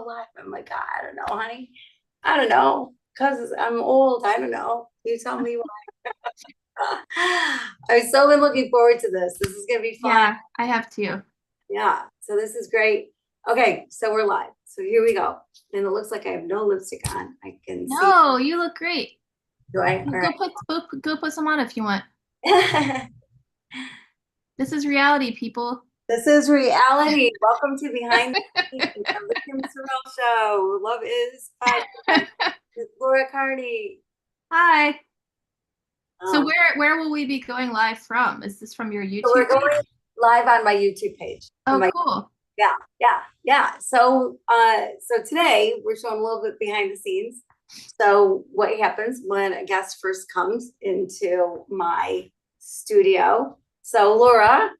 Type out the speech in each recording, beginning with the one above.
alive? I'm like, I don't know, honey. I don't know. Because I'm old. I don't know. You tell me why. I've so been looking forward to this. This is going to be fun. Yeah, I have too. Yeah. So this is great. Okay. So we're live. So here we go. And it looks like I have no lipstick on. I can see. No, you look great. Do I? All Go put some on if you want. right. This is reality, people. This is reality. Welcome to Behind the Scenes of the Kim Sorrelle Show. Love is podcast with Laura Carney. Hi. So Um, where will we be going live from? Is this from your so we're YouTube going page? live on my YouTube page. On Oh, my cool. Yeah, yeah, yeah. So today we're showing a little bit behind the scenes. So what happens when a guest first comes into my studio? So Laura,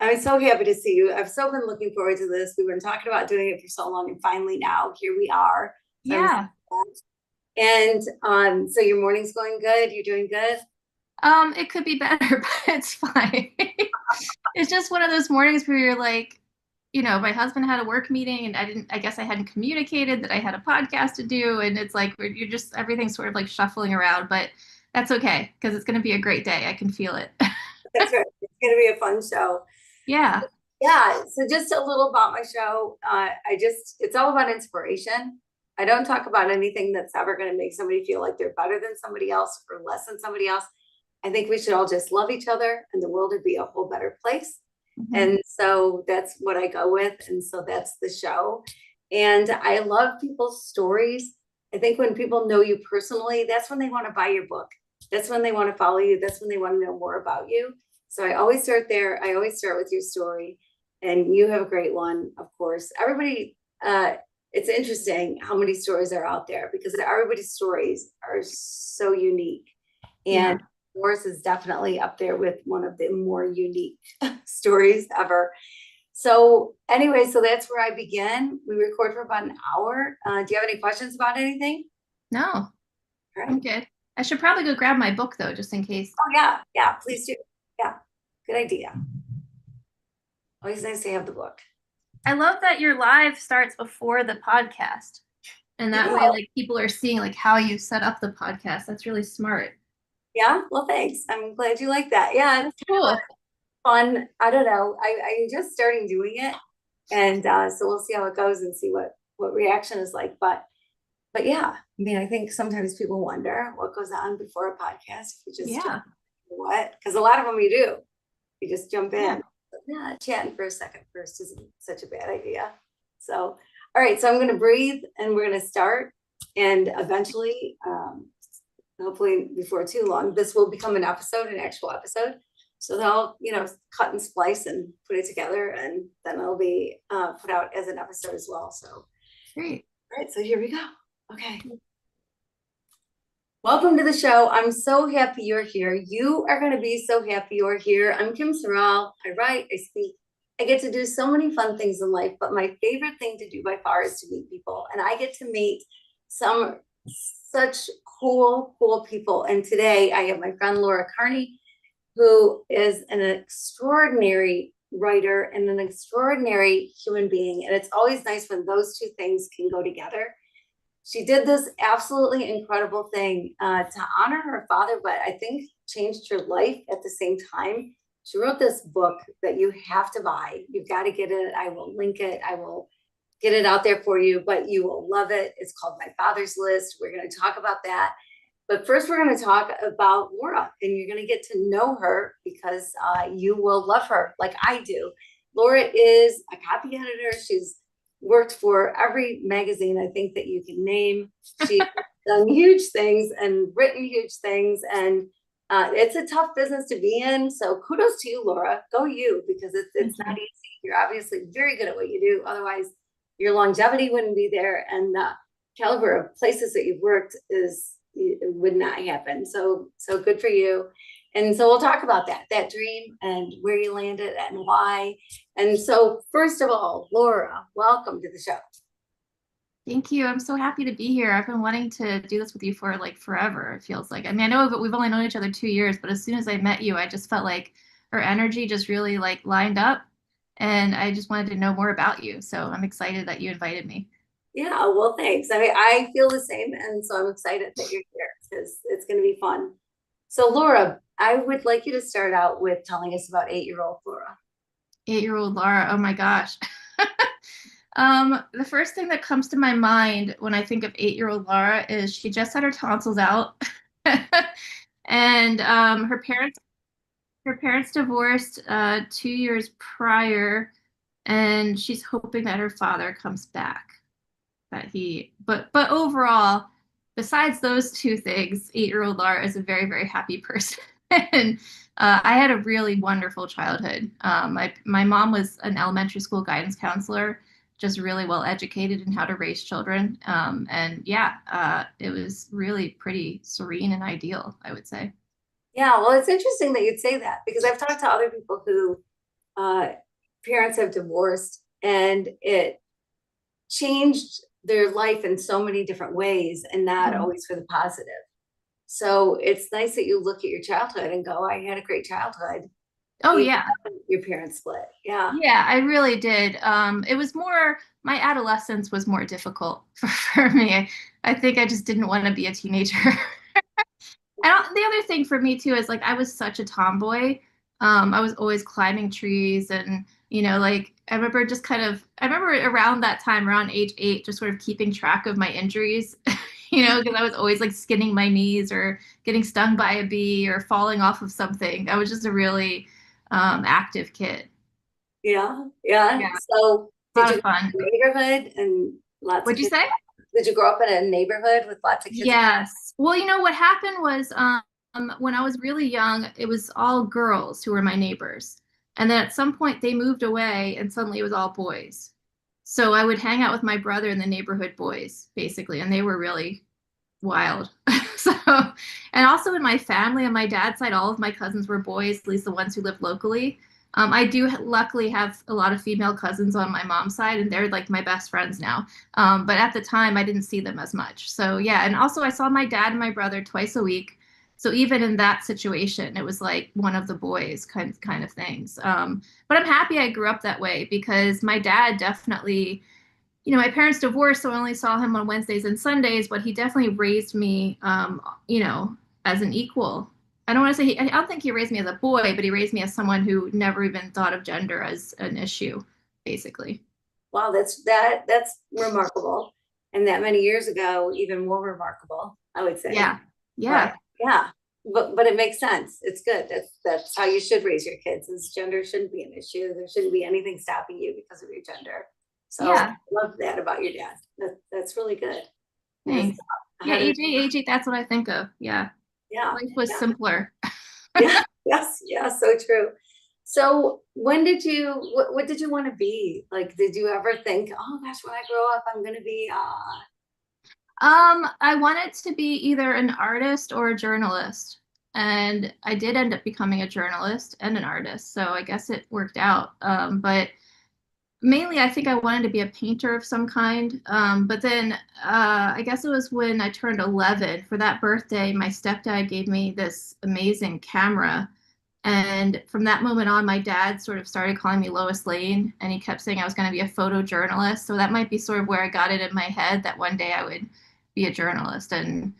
I'm so happy to see you. I've so been looking forward to this. We've been talking about doing it for so long, and finally now here we are. So I'm Yeah. and so your morning's going good. You're doing good. It could be better, but it's fine. It's just one of those mornings where you're like, my husband had a work meeting and I guess I hadn't communicated that I had a podcast to do. And it's like, you're just, everything's sort of like shuffling around, but that's okay because it's going to be a great day. I can feel it. That's right. It's going to be a fun show. Yeah. Yeah. So just a little about my show. It's all about inspiration. I don't talk about anything that's ever going to make somebody feel like they're better than somebody else or less than somebody else. I think we should all just love each other and the world would be a whole better place. Mhm. And so that's what I go with. And so that's the show. And I love people's stories. I think when people know you personally, that's when they want to buy your book. That's when they want to follow you. That's when they want to know more about you. So I always start there. I always start with your story. And you have a great one, of course. It's interesting how many stories are out there because everybody's stories are so unique. Yeah. And yours is definitely up there with one of the more unique stories ever. So anyway, so that's where I begin. We record for about an hour. Do you have any questions about anything? No, All right. I'm good. I should probably go grab my book though, just in case. Oh yeah, yeah, please do. Yeah, good idea. Always nice to have the book. I love that your live starts before the podcast. And that way, Yeah, like people are seeing like how you set up the podcast. That's really smart. yeah. Well, thanks. I'm glad you like that. Yeah, That's it's cool. fun. I don't know. I'm just starting doing it, and so we'll see how it goes and see what reaction is like. But yeah, I mean, I think sometimes people wonder what goes on before a podcast. If you just Yeah. what? Because a lot of them you do. You just jump Yeah. in. But yeah, chatting for a second first isn't such a bad idea. So, all right. So I'm going to breathe, and we're going to start, and eventually, hopefully before too long, this will become an episode, an actual episode. So they'll, cut and splice and put it together, and then it'll be put out as an episode as well. So, all Great. right. So here we go. Okay. Welcome to the show. I'm so happy you're here. You are going to be so happy you're here. I'm Kim Sorrelle. I write, I speak. I get to do so many fun things in life, but my favorite thing to do by far is to meet people. And I get to meet some such cool people. And today I have my friend Laura Carney, who is an extraordinary writer and an extraordinary human being. And it's always nice when those two things can go together. She did this absolutely incredible thing to honor her father, but I think changed her life at the same time. She wrote this book that you have to buy. You've got to get it. I will link it. I will get it out there for you, but you will love it. It's called My Father's List. We're going to talk about that. But first, we're going to talk about Laura, and you're going to get to know her because you will love her like I do. Laura is a copy editor. She's worked for every magazine I think that you can name. She's done huge things and written huge things, and it's a tough business to be in. So kudos to you, Laura. Go you, because it's Thank not you. easy. You're obviously very good at what you do. Otherwise, your longevity wouldn't be there, and the caliber of places that you've worked it would not happen. So good for you. And so we'll talk about that dream and where you landed and why. And so first of all, Laura, welcome to the show. Thank you. I'm so happy to be here. I've been wanting to do this with you for like forever, it feels like. I mean, I know that we've only known each other 2 years, but as soon as I met you, I just felt like our energy just really like lined up and I just wanted to know more about you. So I'm excited that you invited me. Yeah, well, thanks. I mean, I feel the same, and so I'm excited that you're here because it's going to be fun. So, Laura, I would like you to start out with telling us about 8-year-old Laura. 8-year-old Laura. Oh my gosh. The first thing that comes to my mind when I think of 8-year-old Laura is she just had her tonsils out. And her parents divorced 2 years prior, and she's hoping that her father comes back. But overall, besides those two things, 8-year-old Laura is a very, very happy person. And I had a really wonderful childhood. My mom was an elementary school guidance counselor, just really well educated in how to raise children. And yeah, it was really pretty serene and ideal, I would say. Yeah, well, it's interesting that you'd say that because I've talked to other people who uh, parents have divorced and it changed their life in so many different ways and not Mhm. always for the positive. So it's nice that you look at your childhood and go, I had a great childhood, Oh even yeah. though your parents split. Yeah. Yeah, I really did. It was more, my adolescence was more difficult for me. I think I just didn't want to be a teenager. And the other thing for me too is like I was such a tomboy. I was always climbing trees and like I remember around that time, around age 8, just sort of keeping track of my injuries, because I was always like skinning my knees or getting stung by a bee or falling off of something. I was just a really active kid. Yeah. Yeah. Yeah, So a did lot you of grow up fun. in a neighborhood and lots of What'd you kids? say? Did you grow up in a neighborhood with lots of kids? Yes. Well, what happened was when I was really young, it was all girls who were my neighbors. And then at some point they moved away and suddenly it was all boys. So I would hang out with my brother and the neighborhood boys, basically, and they were really wild. So, and also in my family, on my dad's side, all of my cousins were boys, at least the ones who lived locally. I do luckily have a lot of female cousins on my mom's side, and they're like my best friends now. But at the time, I didn't see them as much. So yeah, and also I saw my dad and my brother twice a week. So even in that situation, it was like one of the boys kind of things. But I'm happy I grew up that way because my dad definitely, my parents divorced, so I only saw him on Wednesdays and Sundays, but he definitely raised me, as an equal. I don't want to say I don't think he raised me as a boy, but he raised me as someone who never even thought of gender as an issue, basically. Wow, that's remarkable. And that many years ago, even more remarkable, I would say. Yeah. Yeah. But yeah, but it makes sense. It's good. That's how you should raise your kids. Is gender shouldn't be an issue. There shouldn't be anything stopping you because of your gender. So I Yeah. love that about your dad. That's really good. Because Thanks. Yeah. how did AJ, that's what I think of. Yeah. yeah, Life was yeah, simpler. yeah, yes, yeah, so true. So when did you what did you want to be? Like, did you ever think, oh gosh, when I grow up, I'm gonna be I wanted to be either an artist or a journalist. And I did end up becoming a journalist and an artist. So I guess it worked out. But mainly, I think I wanted to be a painter of some kind. But then I guess it was when I turned 11. For that birthday, my stepdad gave me this amazing camera. And from that moment on, my dad sort of started calling me Lois Lane, and he kept saying I was going to be a photojournalist. So that might be sort of where I got it in my head that one day I would be a journalist. And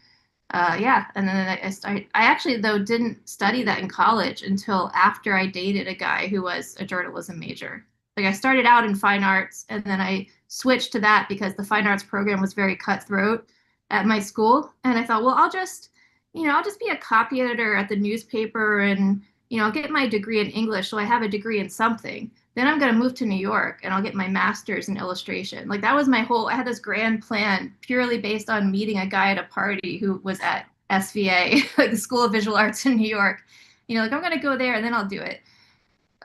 yeah, and then I actually though didn't study that in college until after I dated a guy who was a journalism major. Like I started out in fine arts, and then I switched to that because the fine arts program was very cutthroat at my school. And I thought, well, I'll just be a copy editor at the newspaper, and I'll get my degree in English, so I have a degree in something. Then I'm going to move to New York and I'll get my master's in illustration. Like that was I had this grand plan purely based on meeting a guy at a party who was at SVA, like the School of Visual Arts in New York. Like I'm going to go there and then I'll do it.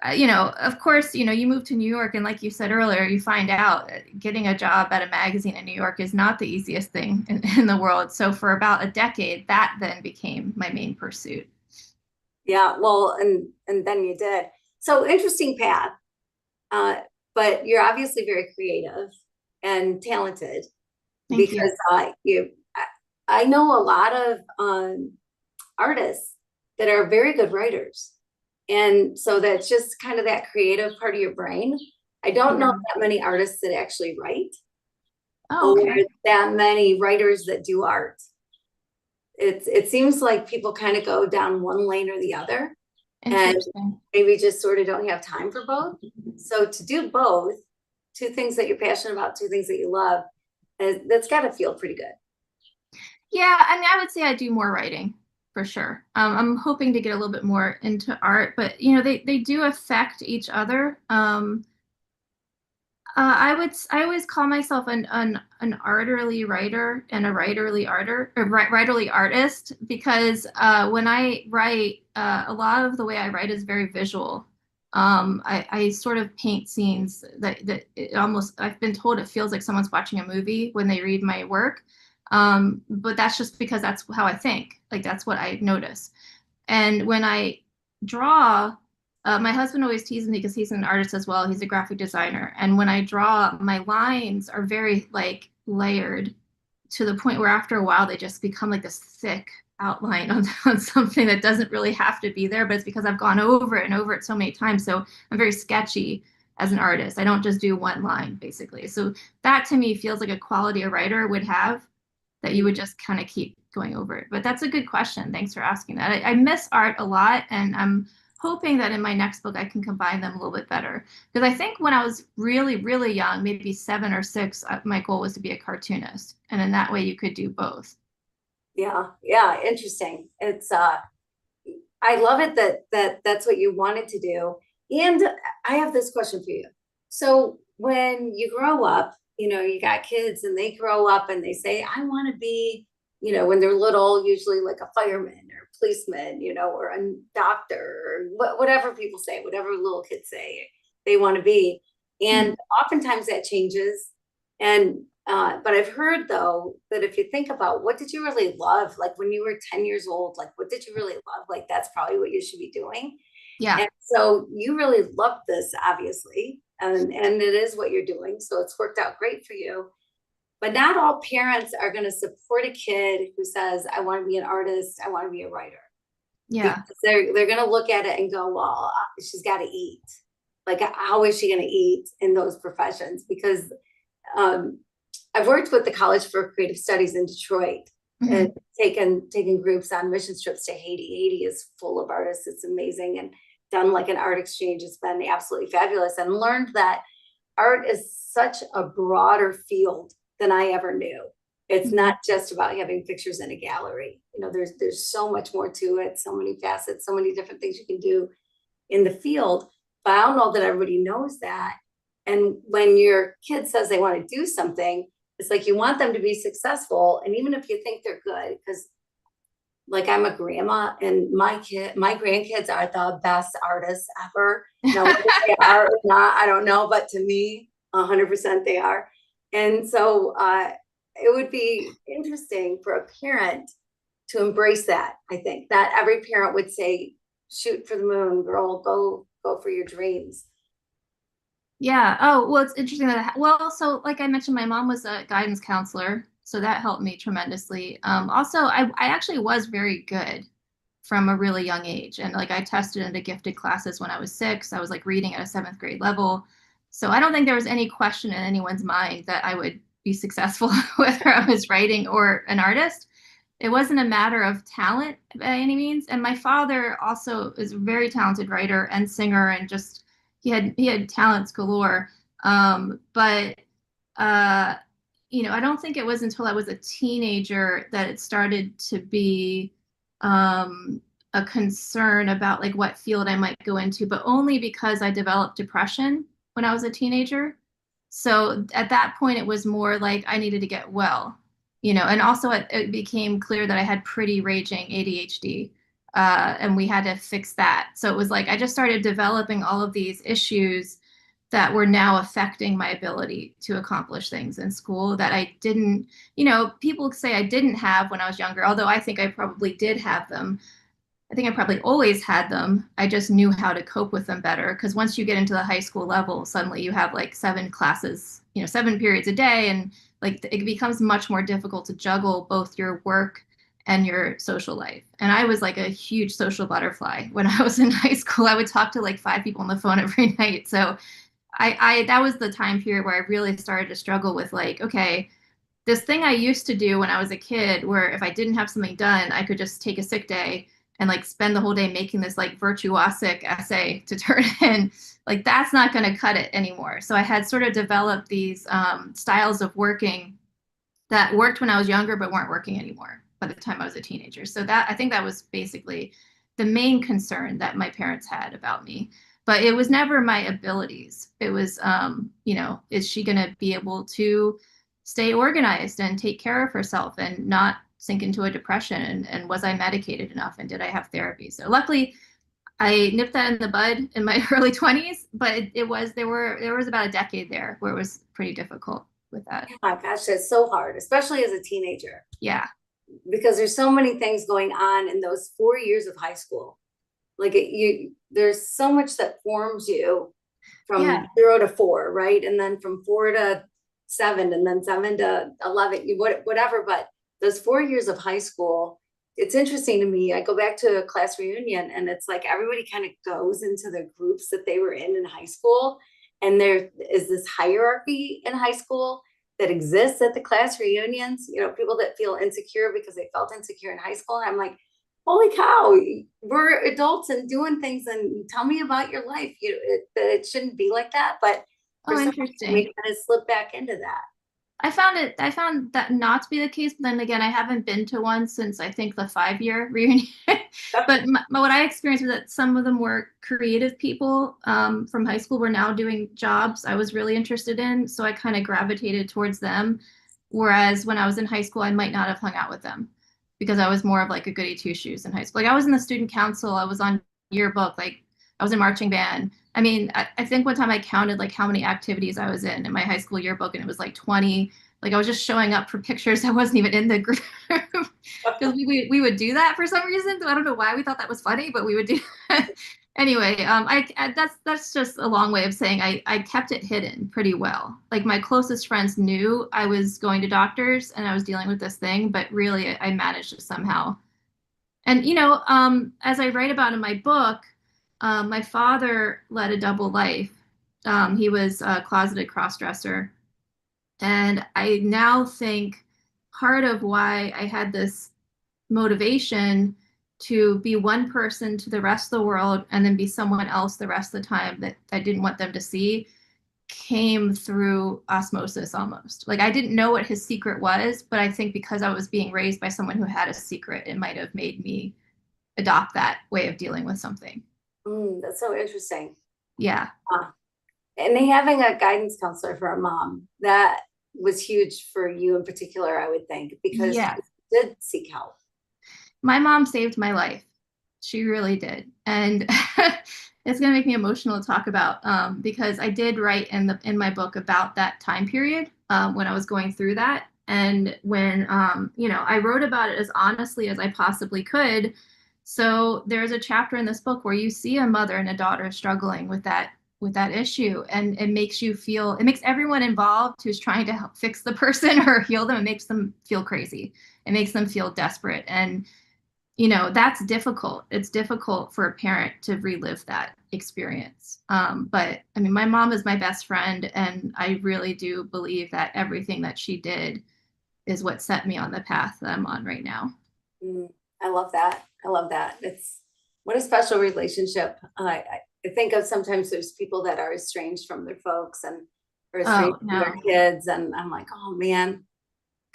Of course, you move to New York, and like you said earlier, you find out that getting a job at a magazine in New York is not the easiest thing in the world. So for about a decade, that then became my main pursuit. yeah, well, and then you did. So interesting path. Uh, but you're obviously very creative and talented Thank you. because I know a lot of artists that are very good writers. And so that's just kind of that creative part of your brain. I don't know Yeah. that many artists that actually write. Oh, or okay. that many writers that do art. It seems like people kind of go down one lane or the other, and Interesting. maybe just sort of don't have time for both. So to do both, two things that you're passionate about, two things that you love, that's got to feel pretty good. Yeah, I mean, I would say I do more writing for sure. I'm hoping to get a little bit more into art, but they do affect each other. I always call myself an arterly writer and a writerly arter or writerly artist because when I write, a lot of the way I write is very visual. I sort of paint scenes that it almost I've been told it feels like someone's watching a movie when they read my work. But that's just because that's how I think. Like that's what I notice. And when I draw, my husband always teases me because he's an artist as well. He's a graphic designer. And when I draw, my lines are very like layered to the point where after a while they just become like this thick outline on something that doesn't really have to be there, but it's because I've gone over it and over it so many times. So I'm very sketchy as an artist. I don't just do one line basically. So that to me feels like a quality a writer would have that you would just kind of keep going over it. But that's a good question. Thanks for asking that. I miss art a lot, and I'm hoping that in my next book I can combine them a little bit better. Because I think when I was really, really young, maybe 7 or 6, my goal was to be a cartoonist, and in that way you could do both. Yeah, yeah, interesting. It's I love it that that's what you wanted to do. And I have this question for you. So when you grow up, you got kids and they grow up and they say, I want to be, when they're little, usually like a fireman or a policeman, or a doctor or whatever people say, whatever little kids say they want to be. And oftentimes that changes. And but I've heard though that if you think about what did you really love, like when you were 10 years old, like what did you really love? Like that's probably what you should be doing. Yeah. And so you really love this, obviously, and it is what you're doing. So it's worked out great for you. But not all parents are going to support a kid who says, I want to be an artist, I want to be a writer. Yeah. Because they're going to look at it and go, well, she's got to eat. Like, how is she going to eat in those professions? Because um, I've worked with the College for Creative Studies in Detroit and Mhm. taken groups on mission trips to Haiti. Haiti is full of artists. It's amazing. And done like an art exchange. It's been absolutely fabulous and learned that art is such a broader field than I ever knew. It's not just about having pictures in a gallery. There's so much more to it, so many facets, so many different things you can do in the field. But I don't know that everybody knows that. And when your kid says they want to do something, it's like you want them to be successful. And even if you think they're good, because like I'm a grandma and my grandkids are the best artists ever. Now, whether they are or not, I don't know, but to me, 100% they are. And so it would be interesting for a parent to embrace that. I think that every parent would say, shoot for the moon, girl, go for your dreams. Yeah. Oh, well, it's interesting well, so like I mentioned, my mom was a guidance counselor, so that helped me tremendously. Also, I actually was very good from a really young age. And like I tested into gifted classes when I was 6. I was like reading at a 7th grade level. So I don't think there was any question in anyone's mind that I would be successful whether I was writing or an artist. It wasn't a matter of talent by any means. And my father also is a very talented writer and singer and just he had talents galore. But uh, I don't think it was until I was a teenager that it started to be a concern about like what field I might go into, but only because I developed depression when I was a teenager. So at that point, it was more like I needed to get well, and also it became clear that I had pretty raging ADHD, and we had to fix that. So it was like I just started developing all of these issues that were now affecting my ability to accomplish things in school that I didn't, people say I didn't have when I was younger, although I think I probably did have them. I think I probably always had them. I just knew how to cope with them better. Because once you get into the high school level, suddenly you have like 7 classes, 7 periods a day. And like it becomes much more difficult to juggle both your work and your social life. And I was like a huge social butterfly when I was in high school. I would talk to like 5 people on the phone every night. So I that was the time period where I really started to struggle with like, okay, this thing I used to do when I was a kid, where if I didn't have something done, I could just take a sick day and like spend the whole day making this like virtuosic essay to turn in. Like that's not going to cut it anymore. So I had sort of developed these styles of working that worked when I was younger, but weren't working anymore by the time I was a teenager. So that I think that was basically the main concern that my parents had about me. But it was never my abilities. It was, is she going to be able to stay organized and take care of herself and not sink into a depression? And was I medicated enough? And did I have therapy? So luckily, I nipped that in the bud in my early 20s, but there was about a decade there where it was pretty difficult with that. Oh my gosh, that's so hard, especially as a teenager, Yeah. because there's so many things going on in those 4 years of high school. Like there's so much that forms you Yeah. from 0 to 4, right? And then from 4 to 7, and then 7 to 11, whatever. But those 4 years of high school, it's interesting to me. I go back to a class reunion, and it's like everybody kind of goes into the groups that they were in high school. And there is this hierarchy in high school that exists at the class reunions, people that feel insecure because they felt insecure in high school. And I'm like, holy cow, we're adults and doing things, and tell me about your life. It shouldn't be like that. But for Oh, some reason, we interesting. kind of slip back into that. I found that not to be the case, but then again, I haven't been to one since I think the 5 year reunion. But what I experienced was that some of the more creative people from high school were now doing jobs I was really interested in. So I kind of gravitated towards them. Whereas when I was in high school, I might not have hung out with them because I was more of like a goody two shoes in high school. Like I was in the student council, I was on yearbook, like I was in marching band. I mean, I think one time I counted like how many activities I was in my high school yearbook, and it was like 20. Like I was just showing up for pictures. I wasn't even in the group because we would do that for some reason. So I don't know why we thought that was funny, but we would do that. Anyway, that's just a long way of saying I kept it hidden pretty well. Like my closest friends knew I was going to doctors and I was dealing with this thing, but really I managed to somehow. And as I write about in my book, my father led a double life. He was a closeted crossdresser, and I now think part of why I had this motivation to be one person to the rest of the world and then be someone else the rest of the time that I didn't want them to see came through osmosis almost. Like I didn't know what his secret was, but I think because I was being raised by someone who had a secret, it might have made me adopt that way of dealing with something. That's so interesting. Yeah. Uh, and having a guidance counselor for a mom, that was huge for you in particular, I would think, because Yeah. you did seek help. My mom saved my life. She really did. And it's going to make me emotional to talk about because I did write in my book about that time period when I was going through that. And when, I wrote about it as honestly as I possibly could. So there's a chapter in this book where you see a mother and a daughter struggling with that issue, and it makes everyone involved who's trying to help fix the person or heal them, it makes them feel crazy. It makes them feel desperate. And that's difficult. It's difficult for a parent to relive that experience. But I mean, my mom is my best friend, and I really do believe that everything that she did is what set me on the path that I'm on right now. Mm, I love that. I love that. It's what a special relationship. I think of sometimes there's people that are estranged from their folks and or estranged Oh, from their no. kids, and I'm like, oh man,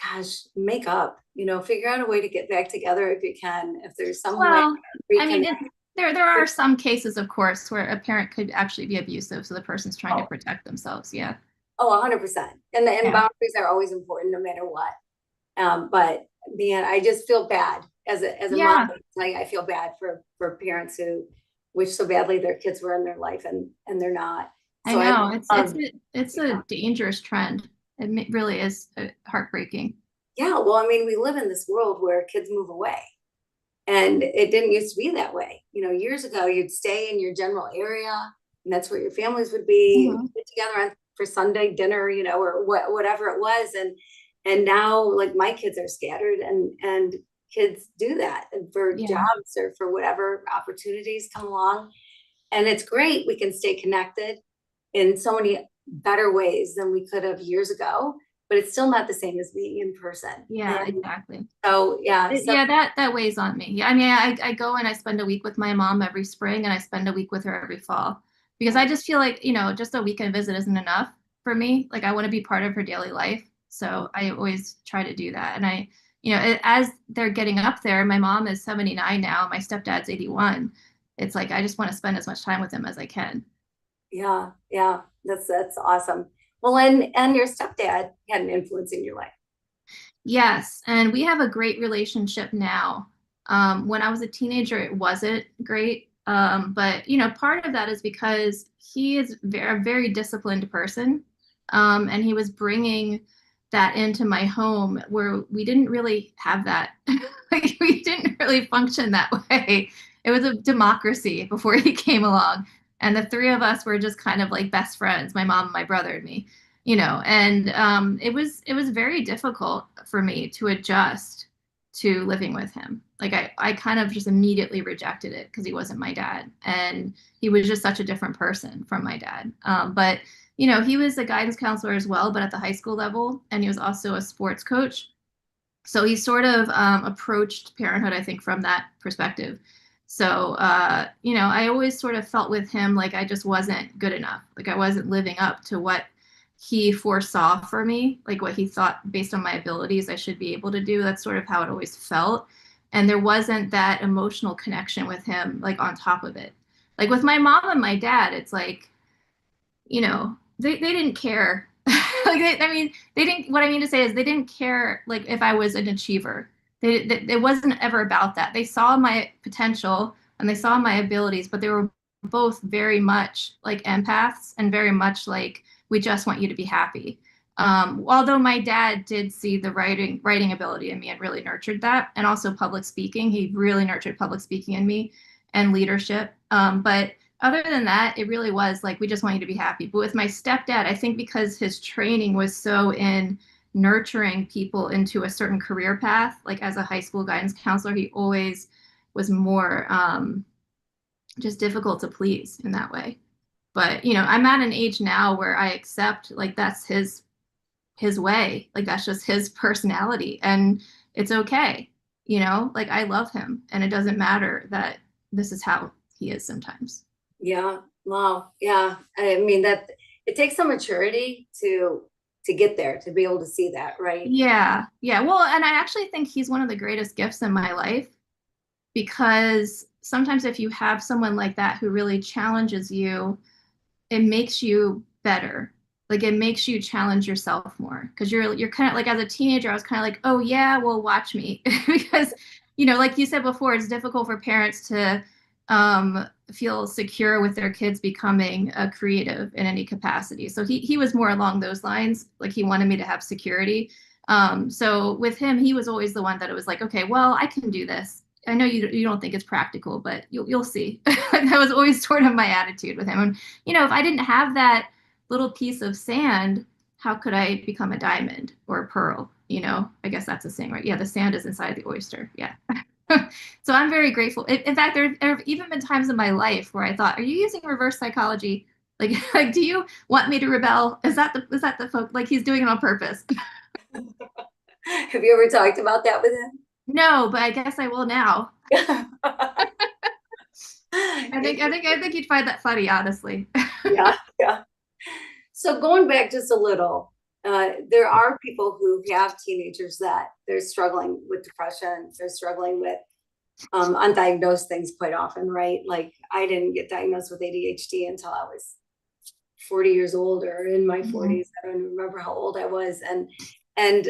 gosh, make up. Figure out a way to get back together if you can. If there's some way Well, I reconnect. mean, there are some cases, of course, where a parent could actually be abusive, so the person's trying to Oh, protect themselves. Yeah. oh, 100%. And Yeah. boundaries are always important no matter what. But man, I just feel bad as a mom. Yeah. Like I feel bad for parents who wish so badly their kids were in their life and they're not. I So I know love, it's a dangerous trend. Really is heartbreaking. yeah. Well, I mean, we live in this world where kids move away, and it didn't used to be that way. Years ago, you'd stay in your general area, and that's where your families would be. Mhm. Get together for Sunday dinner, or whatever it was, and now like my kids are scattered, and kids do that for Yeah. jobs or for whatever opportunities come along, and it's great. We can stay connected. in so many better ways than we could have years ago, but it's still not the same as being in person. Yeah, And exactly. so, yeah, so Yeah, that weighs on me. Yeah, I mean, I go and I spend a week with my mom every spring and I spend a week with her every fall because I just feel like, just a weekend visit isn't enough for me. Like I want to be part of her daily life. So I always try to do that. And as they're getting up there, my mom is 79 now, my stepdad's 81. It's like I just want to spend as much time with him as I can. yeah, yeah, that's awesome. Well, and your stepdad had an influence in your life. Yes, and we have a great relationship now. When I was a teenager, it wasn't great. But part of that is because he is a very disciplined person, and he was bringing that into my home where we didn't really have that. Like we didn't really function that way. It was a democracy before he came along, and the three of us were just kind of like best friends, my mom, my brother, and me. And it was very difficult for me to adjust to living with him. Like I kind of just immediately rejected it because he wasn't my dad, and he was just such a different person from my dad. But he was a guidance counselor as well, but at the high school level, and he was also a sports coach. So he sort of approached parenthood, I think, from that perspective. So, I always sort of felt with him like I just wasn't good enough. Like I wasn't living up to what he foresaw for me, like what he thought based on my abilities I should be able to do. That's sort of how it always felt. And there wasn't that emotional connection with him, like on top of it. Like with my mom and my dad, it's like, they didn't care. I mean, they didn't, what I mean to say is they didn't care like if I was an achiever. It wasn't ever about that. They saw my potential and they saw my abilities, but they were both very much like empaths and very much like, we just want you to be happy. Although my dad did see the writing ability in me and really nurtured that, and also public speaking, he really nurtured public speaking in me and leadership. But other than that, it really was like, we just want you to be happy. But with my stepdad, I think because his training was so in nurturing people into a certain career path, like as a high school guidance counselor, he always was more just difficult to please in that way. But I'm at an age now where I accept like that's his way, like that's just his personality, and it's okay. Like I love him, and it doesn't matter that this is how he is sometimes. Yeah, wow, yeah. I mean that it takes some maturity to get there, to be able to see that, right? Yeah, yeah. Well, and I actually think he's one of the greatest gifts in my life because sometimes if you have someone like that who really challenges you, it makes you better. Like it makes you challenge yourself more because you're kind of like as a teenager, I was kind of like, oh yeah, well watch me because like you said before, it's difficult for parents to feel secure with their kids becoming a creative in any capacity. So he was more along those lines. Like he wanted me to have security. So with him, he was always the one that it was like, okay, well, I can do this. I know you don't think it's practical, but you'll see. That was always sort of my attitude with him. And if I didn't have that little piece of sand, how could I become a diamond or a pearl? I guess that's the saying, right? Yeah, the sand is inside the oyster. Yeah. So I'm very grateful. In fact, there have even been times in my life where I thought, "Are you using reverse psychology? Like, like, do you want me to rebel? Is that the folk? Like he's doing it on purpose?" Have you ever talked about that with him? No, but I guess I will now. It- I think you'd find that funny, honestly. yeah, yeah. So going back just a little, there are people who have teenagers that they're struggling with depression, they're struggling with undiagnosed things quite often, right? Like I didn't get diagnosed with ADHD until I was 40 years old or in my Mhm. 40s. I don't remember how old I was. And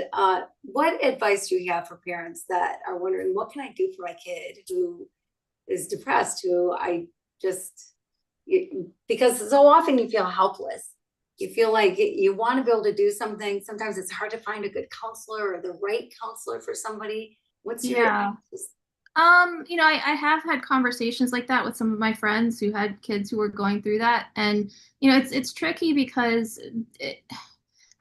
what advice do you have for parents that are wondering, what can I do for my kid who is depressed, who I just, because so often you feel helpless. You feel like you want to be able to do something. Sometimes it's hard to find a good counselor or the right counselor for somebody. What's your, Yeah. I have had conversations like that with some of my friends who had kids who were going through that. And, it's tricky because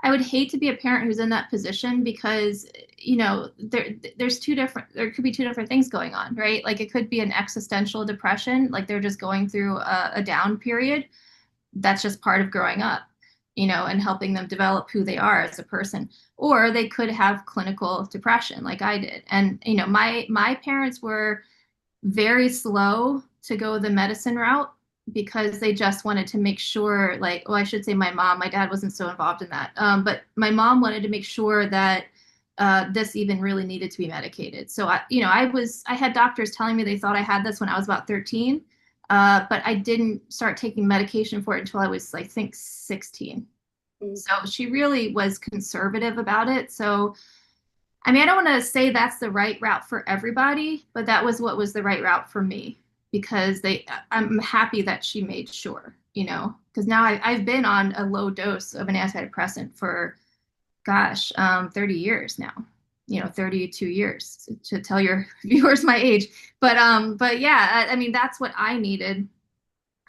I would hate to be a parent who's in that position because, there could be two different things going on, right? Like it could be an existential depression, like they're just going through a down period, that's just part of growing up, and helping them develop who they are as a person. Or they could have clinical depression like I did. And, my parents were very slow to go the medicine route because they just wanted to make sure, like, oh, I should say my mom, my dad wasn't so involved in that. But my mom wanted to make sure that this even really needed to be medicated. So I had doctors telling me they thought I had this when I was about 13, but I didn't start taking medication for it until I was, I think, 16. So she really was conservative about it. So, I mean, I don't want to say that's the right route for everybody, but that was what was the right route for me because I'm happy that she made sure, because now I've been on a low dose of an antidepressant for, gosh, 30 years now, 32 years to tell your viewers my age. But yeah, I mean, that's what I needed.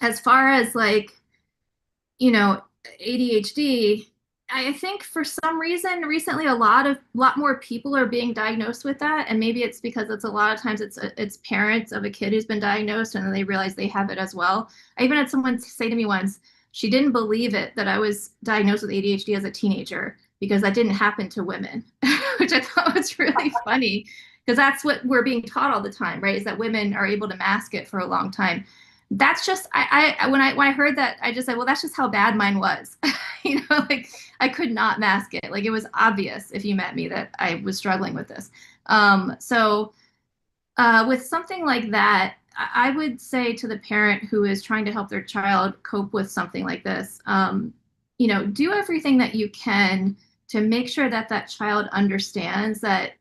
As far as like, you know, ADHD, I think for some reason recently a lot more people are being diagnosed with that, and maybe it's because it's a lot of times it's parents of a kid who's been diagnosed and then they realize they have it as well. I even had someone say to me once, she didn't believe it that I was diagnosed with ADHD as a teenager because that didn't happen to women, which I thought was really funny because that's what we're being taught all the time, right? Is that women are able to mask it for a long time. That's just when I heard that, I just said, well, that's just how bad mine was. Like I could not mask it. Like it was obvious if you met me that I was struggling with this. So with something like that, I would say to the parent who is trying to help their child cope with something like this, do everything that you can to make sure that that child understands that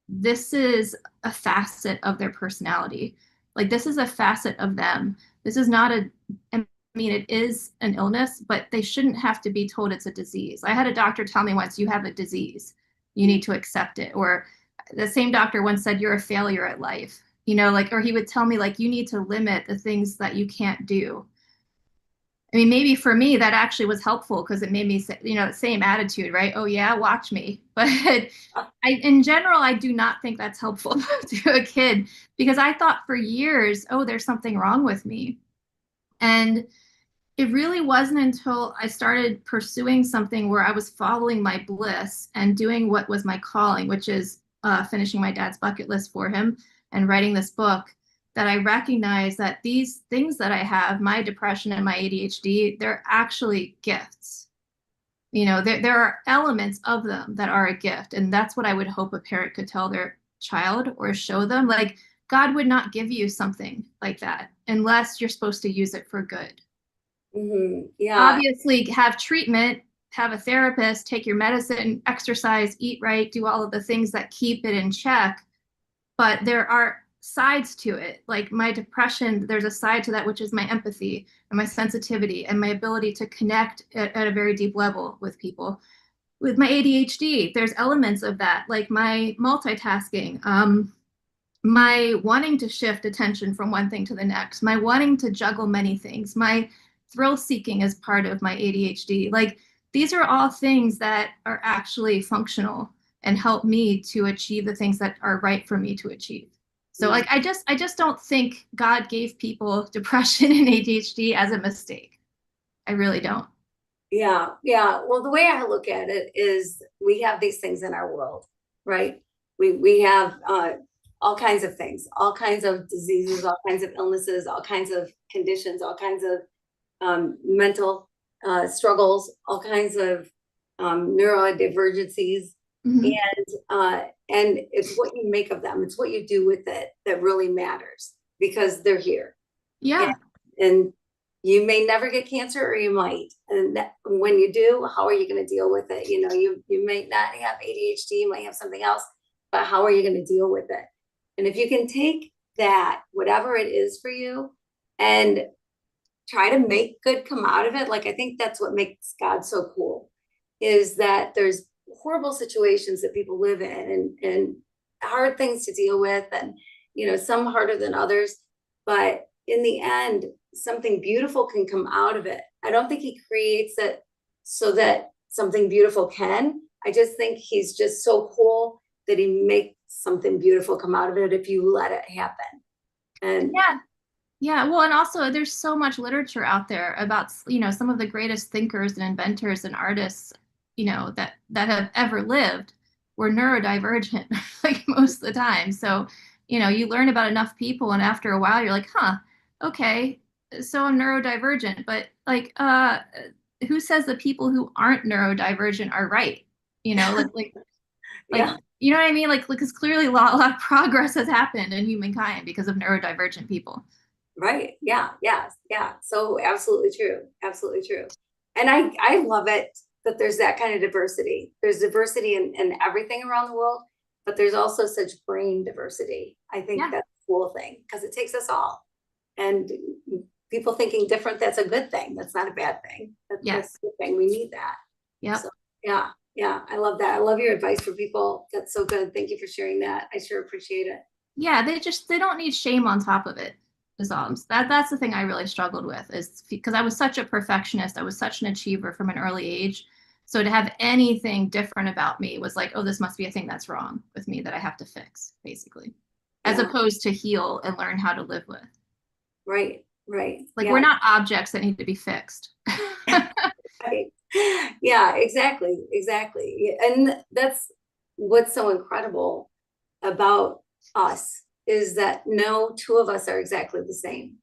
this is a facet of their personality. Like this is a facet of them. This is not I mean, it is an illness, but they shouldn't have to be told it's a disease. I had a doctor tell me once, you have a disease, you need to accept it. Or the same doctor once said, you're a failure at life, or he would tell me like, you need to limit the things that you can't do. I mean, maybe for me that actually was helpful because it made me say, same attitude, right? Oh yeah, watch me. But in general, I do not think that's helpful to a kid because I thought for years, oh, there's something wrong with me. And it really wasn't until I started pursuing something where I was following my bliss and doing what was my calling, which is finishing my dad's bucket list for him and writing this book, that I recognized that these things that I have, my depression and my ADHD, they're actually gifts. There are elements of them that are a gift. And that's what I would hope a parent could tell their child or show them. Like, God would not give you something like that unless you're supposed to use it for good. Yeah. Obviously, have treatment, have a therapist, take your medicine, exercise, eat right, do all of the things that keep it in check. But there are sides to it. Like my depression, there's a side to that, which is my empathy and my sensitivity and my ability to connect at a very deep level with people. With my ADHD, there's elements of that, like my multitasking, my wanting to shift attention from one thing to the next, my wanting to juggle many things, my thrill seeking as part of my ADHD. Like these are all things that are actually functional and help me to achieve the things that are right for me to achieve. So like I just don't think God gave people depression and ADHD as a mistake. I really don't. Yeah. Yeah. Well, the way I look at it is we have these things in our world, right? We have all kinds of things, all kinds of diseases, all kinds of illnesses, all kinds of conditions, all kinds of mental struggles, all kinds of neurodivergencies. Mhm. And it's what you make of them. It's what you do with it that really matters because they're here. Yeah. And you may never get cancer or you might. And when you do, how are you going to deal with it? You may not have ADHD, you might have something else, but how are you going to deal with it? And if you can take that, whatever it is for you, and try to make good come out of it, like I think that's what makes God so cool, is that there's horrible situations that people live in and hard things to deal with, and some harder than others, but in the end something beautiful can come out of it. I don't think he creates it so that something beautiful can. I just think he's just so cool that he makes something beautiful come out of it if you let it happen. And Yeah. Yeah, well, and also there's so much literature out there about, some of the greatest thinkers and inventors and artists, that have ever lived were neurodivergent, like most of the time. So, you learn about enough people, and after a while, you're like, huh, okay, so I'm neurodivergent, but like, who says the people who aren't neurodivergent are right? Like, Yeah, you know what I mean? Like, because clearly a lot of progress has happened in humankind because of neurodivergent people. right. Yeah, yes, yeah. So absolutely true. Absolutely true. And I love it that there's that kind of diversity. There's diversity in everything around the world, but there's also such brain diversity. I think Yeah. that's a cool thing because it takes us all. And people thinking different, that's a good thing. That's not a bad thing. That's Yes. a good thing. We need that. Yep. So yeah, yeah, I love that. I love your advice for people. That's so good. Thank you for sharing that. I sure appreciate it. Yeah, they don't need shame on top of it. Is all. That's the thing I really struggled with, is because I was such a perfectionist. I was such an achiever from an early age. So to have anything different about me was like, oh, this must be a thing that's wrong with me that I have to fix, basically. As Yeah, opposed to heal and learn how to live with. right, right. Like we're Yeah. not objects that need to be fixed. Right. Yeah, exactly, exactly. And that's what's so incredible about us is that no two of us are exactly the same.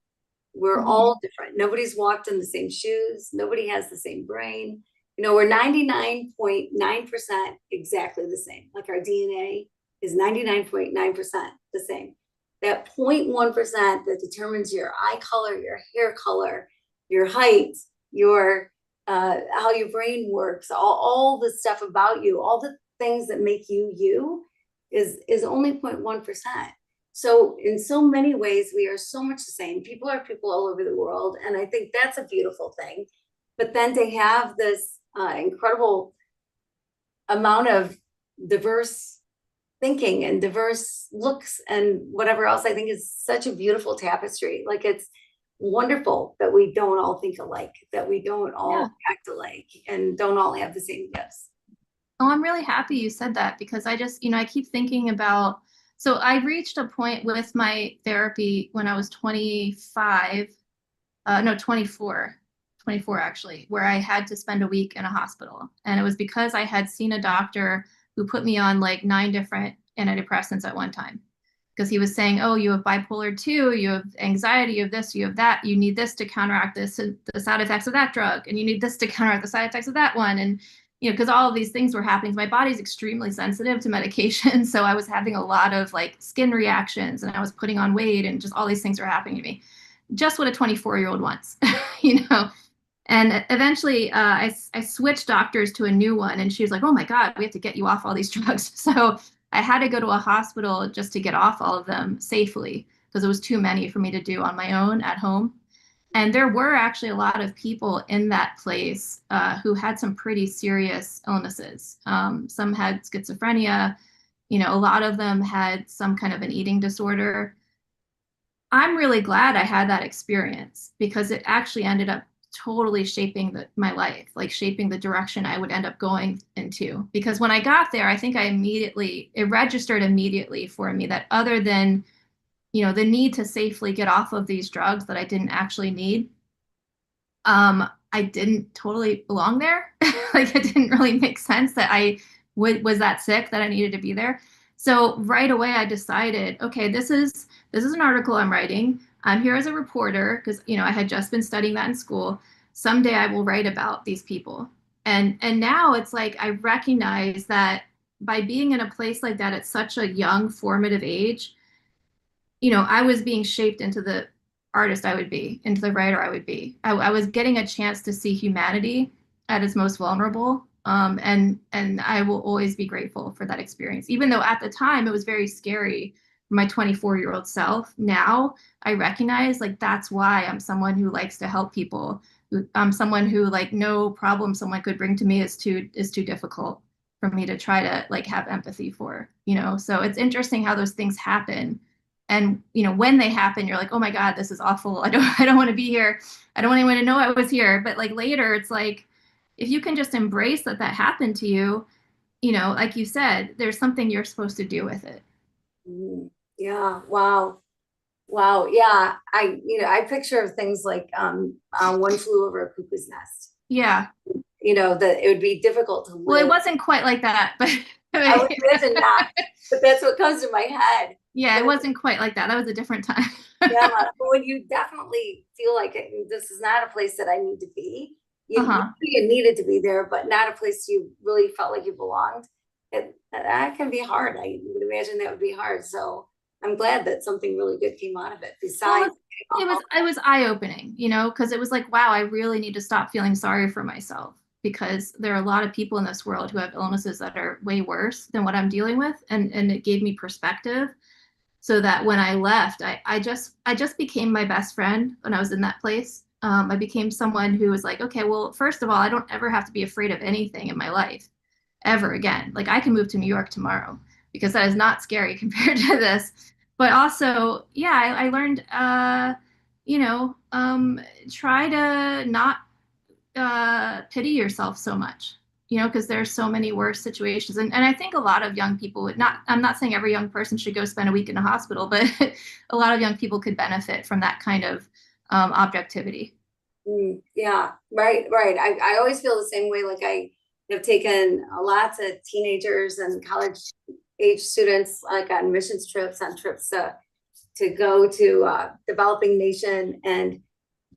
We're Mhm. all different. Nobody's walked in the same shoes. Nobody has the same brain. We're 99.9% exactly the same. Like our DNA is 99.9% the same. That 0.1% that determines your eye color, your hair color, your height, your how your brain works, all the stuff about you, all the things that make you you is only 0.1%. So in so many ways, we are so much the same. People are people all over the world, and I think that's a beautiful thing. But then to have this incredible amount of diverse thinking and diverse looks and whatever else, I think is such a beautiful tapestry. Like it's wonderful that we don't all think alike, that we don't Yeah. all act alike, and don't all have the same gifts. Oh, I'm really happy you said that because I just, I keep thinking about, so I reached a point with my therapy when I was 25, no, 24 actually, where I had to spend a week in a hospital. And it was because I had seen a doctor who put me on like 9 different antidepressants at one time. Because he was saying, oh, you have bipolar 2, you have anxiety, you have this, you have that, you need this to counteract this, the side effects of that drug, and you need this to counteract the side effects of that one. And, because all of these things were happening. My body's extremely sensitive to medication. So I was having a lot of like skin reactions and I was putting on weight and just all these things were happening to me. Just what a 24-year-old wants, you know? And eventually, I switched doctors to a new one, and she was like, "Oh my God, we have to get you off all these drugs." So I had to go to a hospital just to get off all of them safely because it was too many for me to do on my own at home. And there were actually a lot of people in that place who had some pretty serious illnesses. Some had schizophrenia. A lot of them had some kind of an eating disorder. I'm really glad I had that experience because it actually ended up totally shaping my life, like shaping the direction I would end up going into. Because when I got there, I think it registered immediately for me that other than, the need to safely get off of these drugs that I didn't actually need, I didn't totally belong there. Like it didn't really make sense that was that sick that I needed to be there. So right away I decided, okay, this is an article I'm writing. I'm here as a reporter because I had just been studying that in school. Someday I will write about these people. And now it's like I recognize that by being in a place like that at such a young formative age, I was being shaped into the artist I would be, into the writer I would be. I was getting a chance to see humanity at its most vulnerable. And I will always be grateful for that experience, even though at the time it was very scary for my 24-year-old self. Now I recognize like that's why I'm someone who likes to help people. I'm someone who like no problem someone could bring to me is too difficult for me to try to like have empathy for. So it's interesting how those things happen, and when they happen you're like, oh my God, this is awful. I don't want to be here. I don't want anyone to know I was here. But like later it's like, if you can just embrace that happened to you, like you said, there's something you're supposed to do with it. Mhm. Yeah, wow. Wow. Yeah. I picture things like One Flew Over a Cuckoo's Nest. Yeah. That it would be difficult to Well, it live. wasn't quite like that, but I would imagine not, but that's what comes to my head. yeah, it But wasn't quite like that. That was a different time. yeah, but when you definitely feel like this is not a place that I need to be, Uh-huh. you needed to be there, but not a place you really felt like you belonged. That can be hard. I would imagine that would be hard. So I'm glad that something really good came out of it. Well, Besides, it was eye-opening, because it was like, wow, I really need to stop feeling sorry for myself because there are a lot of people in this world who have illnesses that are way worse than what I'm dealing with, and it gave me perspective so that when I left, I just became my best friend when I was in that place. I became someone who was like, okay, well, first of all, I don't ever have to be afraid of anything in my life ever again. Like I can move to New York tomorrow because that is not scary compared to this. But also, yeah, I learned, you know, try to not pity yourself so much, because there's so many worse situations. And I think a lot of young people would not, I'm not saying every young person should go spend a week in a hospital, but a lot of young people could benefit from that kind of objectivity. yeah, right, right. I always feel the same way. Like I have taken lots of teenagers and college age students like on missions trips, on trips to go to developing nation, and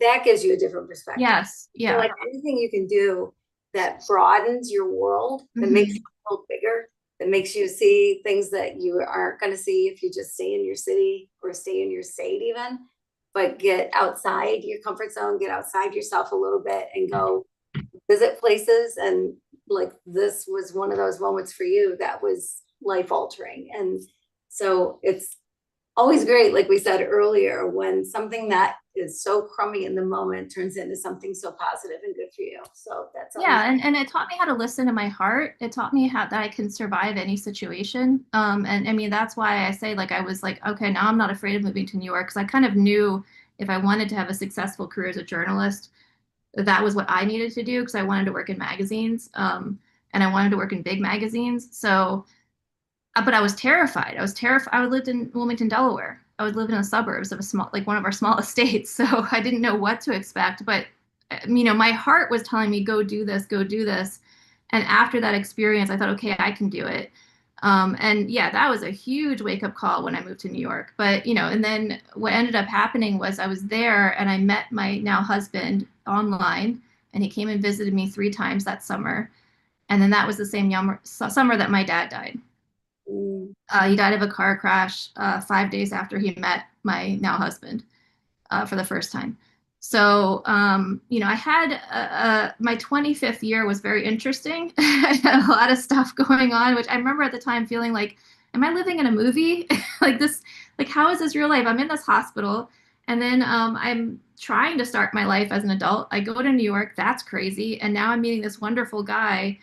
that gives you a different perspective. Yes. So Yeah. like anything you can do that broadens your world, that makes Hmm. your world bigger, that makes you see things that you aren't going to see if you just stay in your city or stay in your state even, but get outside your comfort zone, get outside yourself a little bit and go visit places. And like this was one of those moments for you that was life altering. And so it's always great, like we said earlier, when something that is so crummy in the moment turns into something so positive and good for you. So that's always, Yeah, and it taught me how to listen to my heart. It taught me how that I can survive any situation. And I mean that's why I say like I was like, okay, now I'm not afraid of moving to New York because I kind of knew if I wanted to have a successful career as a journalist, that was what I needed to do because I wanted to work in magazines. And I wanted to work in big magazines. So but I was terrified. I was terrified. I lived in Wilmington, Delaware. I would live in the suburbs of a small, like one of our smallest states. So I didn't know what to expect. But, my heart was telling me, go do this, go do this. And after that experience, I thought, okay, I can do it. And yeah, that was a huge wake up call when I moved to New York. But, and then what ended up happening was I was there and I met my now husband online, and he came and visited me 3 times that summer. And then that was the same summer that my dad died. mm, He died of a car crash 5 days after he met my now husband for the first time. So, I had my 25th year was very interesting. I had a lot of stuff going on, which I remember at the time feeling like, am I living in a movie? Like this, like, how is this real life? I'm in this hospital. And then I'm trying to start my life as an adult. I go to New York. That's crazy. And now I'm meeting this wonderful guy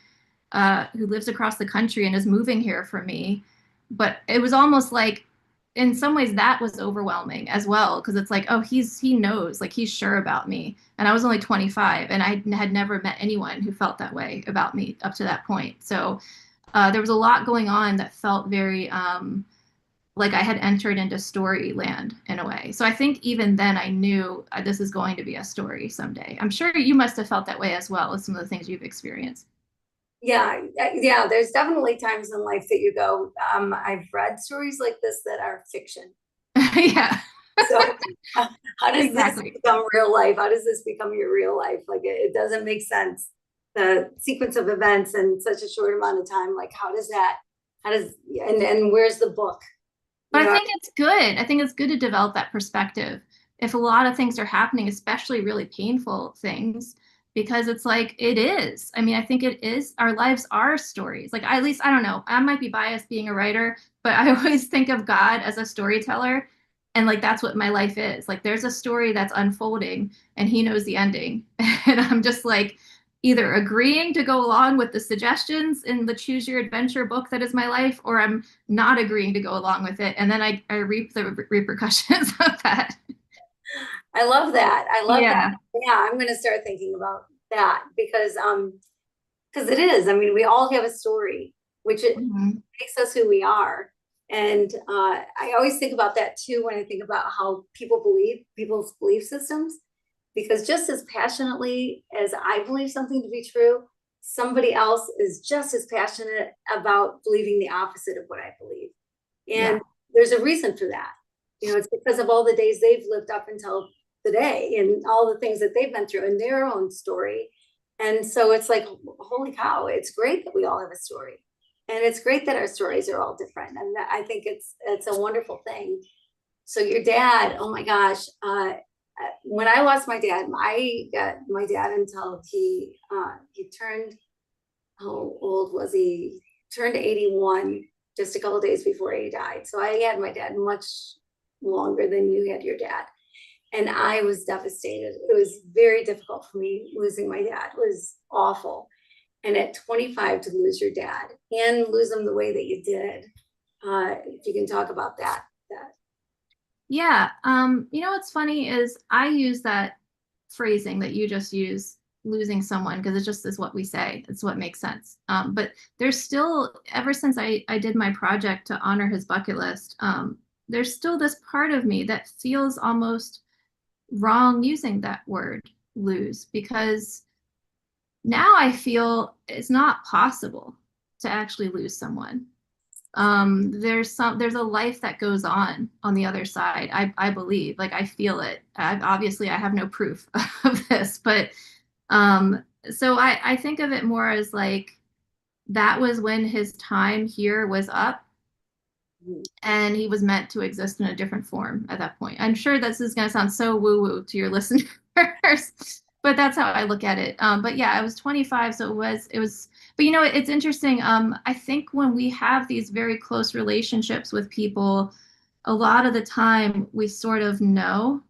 who lives across the country and is moving here for me. But it was almost like, in some ways, that was overwhelming as well because it's like, oh, he knows, like he's sure about me, and I was only 25, and I had never met anyone who felt that way about me up to that point. So there was a lot going on that felt very like I had entered into story land in a way. So I think even then I knew this is going to be a story someday. I'm sure you must have felt that way as well with some of the things you've experienced. yeah, yeah. There's definitely times in life that you go, I've read stories like this that are fiction. Yeah. So how does this Exactly. become real life? How does this become your real life? Like it doesn't make sense. The sequence of events in such a short amount of time. Like how does, and where's the book? But You I know, think it's good. I think it's good to develop that perspective. If a lot of things are happening, especially really painful things, because it's like it is. I mean, I think it is. Our lives are stories. Like, at least, I don't know. I might be biased being a writer, but I always think of God as a storyteller. And like, that's what my life is. Like, there's a story that's unfolding and he knows the ending. And I'm just like, either agreeing to go along with the suggestions in the Choose Your Adventure book that is my life, or I'm not agreeing to go along with it, and then I reap the repercussions of that. I love that. I love that. Yeah. Yeah, I'm gonna start thinking about that because it is. I mean, we all have a story, which it Mhm. makes us who we are. And I always think about that too when I think about how people believe, people's belief systems, because just as passionately as I believe something to be true, somebody else is just as passionate about believing the opposite of what I believe. Yeah. And there's a reason for that. It's because of all the days they've lived up until today and all the things that they've been through in their own story. And so it's like, holy cow, it's great that we all have a story. And it's great that our stories are all different. And I think it's a wonderful thing. So your dad, oh my gosh, when I lost my dad, I got my dad until he turned, how old was he? Turned 81 just a couple days before he died. So I had my dad much longer than you had your dad. And I was devastated. It was very difficult for me. Losing my dad was awful. And at 25 to lose your dad and lose him the way that you did, if you can talk about that. Yeah. What's funny is I use that phrasing that you just used, losing someone, because it just is what we say. It's what makes sense. But there's still, ever since I did my project to honor his bucket list, there's still this part of me that feels almost wrong using that word lose, because now I feel it's not possible to actually lose someone. There's a life that goes on the other side. I believe, like, I feel it. Obviously I have no proof of this, but so I think of it more as like that was when his time here was up, and he was meant to exist in a different form at that point. I'm sure this is going to sound so woo-woo to your listeners, but that's how I look at it. But yeah, I was 25, so it was. But it's interesting. I think when we have these very close relationships with people, a lot of the time we sort of know,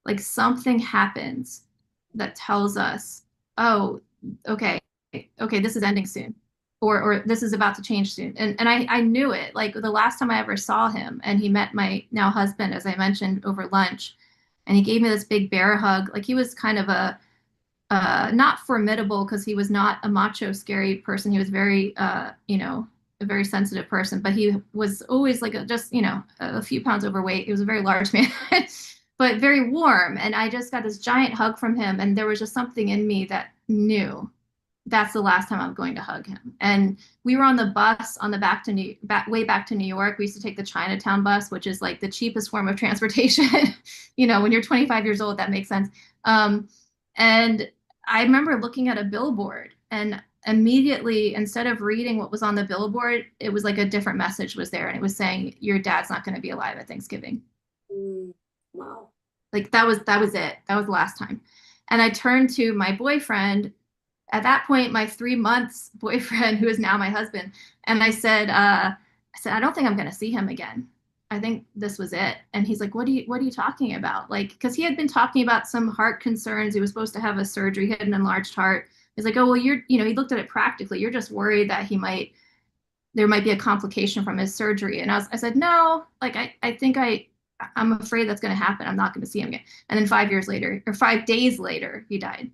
like, something happens that tells us, oh, okay, okay, this is ending soon, or this is about to change soon. And I knew it. Like, the last time I ever saw him, and he met my now husband, as I mentioned, over lunch, and he gave me this big bear hug. Like, he was kind of a not formidable, because he was not a macho, scary person. He was very, a very sensitive person, but he was always like just, a few pounds overweight. He was a very large man, but very warm. And I just got this giant hug from him. And there was just something in me that knew that's the last time I'm going to hug him. And we were on the bus on the way back to New York. We used to take the Chinatown bus, which is like the cheapest form of transportation. When you're 25 years old, that makes sense. And I remember looking at a billboard, and immediately, instead of reading what was on the billboard, it was like a different message was there. And it was saying, your dad's not going to be alive at Thanksgiving. Wow. Like, that was it. That was the last time. And I turned to my boyfriend, at that point, my 3 months boyfriend, who is now my husband. And I said, I don't think I'm going to see him again. I think this was it. And he's like, what are you talking about? Like, because he had been talking about some heart concerns. He was supposed to have a surgery. He had an enlarged heart. He's like, oh, well, he looked at it practically. You're just worried that there might be a complication from his surgery. And I said, no, like, I think I'm afraid that's going to happen. I'm not going to see him again. And then 5 days later, he died.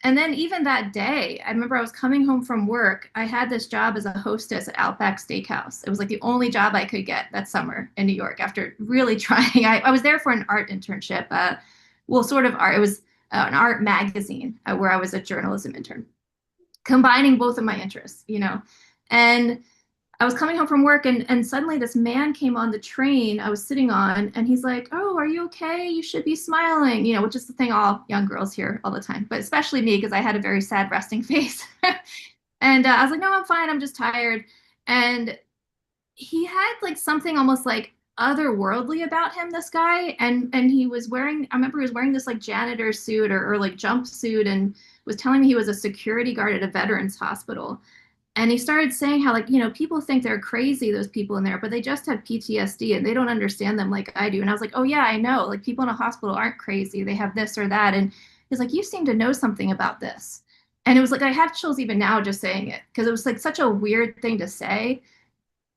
And then even that day, I remember I was coming home from work. I had this job as a hostess at Outback Steakhouse. It was like the only job I could get that summer in New York after really trying. I was there for an art internship. Sort of art. It was an art magazine where I was a journalism intern, combining both of my interests. And I was coming home from work, and suddenly this man came on the train I was sitting on, and he's like, oh, are you okay? You should be smiling, which is the thing all young girls hear all the time, but especially me, because I had a very sad resting face. And I was like, no, I'm fine. I'm just tired. And he had like something almost like otherworldly about him, this guy. And he was wearing, I remember he was wearing this like janitor suit or like jumpsuit, and was telling me he was a security guard at a veterans hospital. And he started saying how, like, people think they're crazy, those people in there, but they just have PTSD and they don't understand them like I do. And I was like, oh, yeah, I know. Like, people in a hospital aren't crazy. They have this or that. And he's like, you seem to know something about this. And it was like, I have chills even now just saying it, because it was like such a weird thing to say.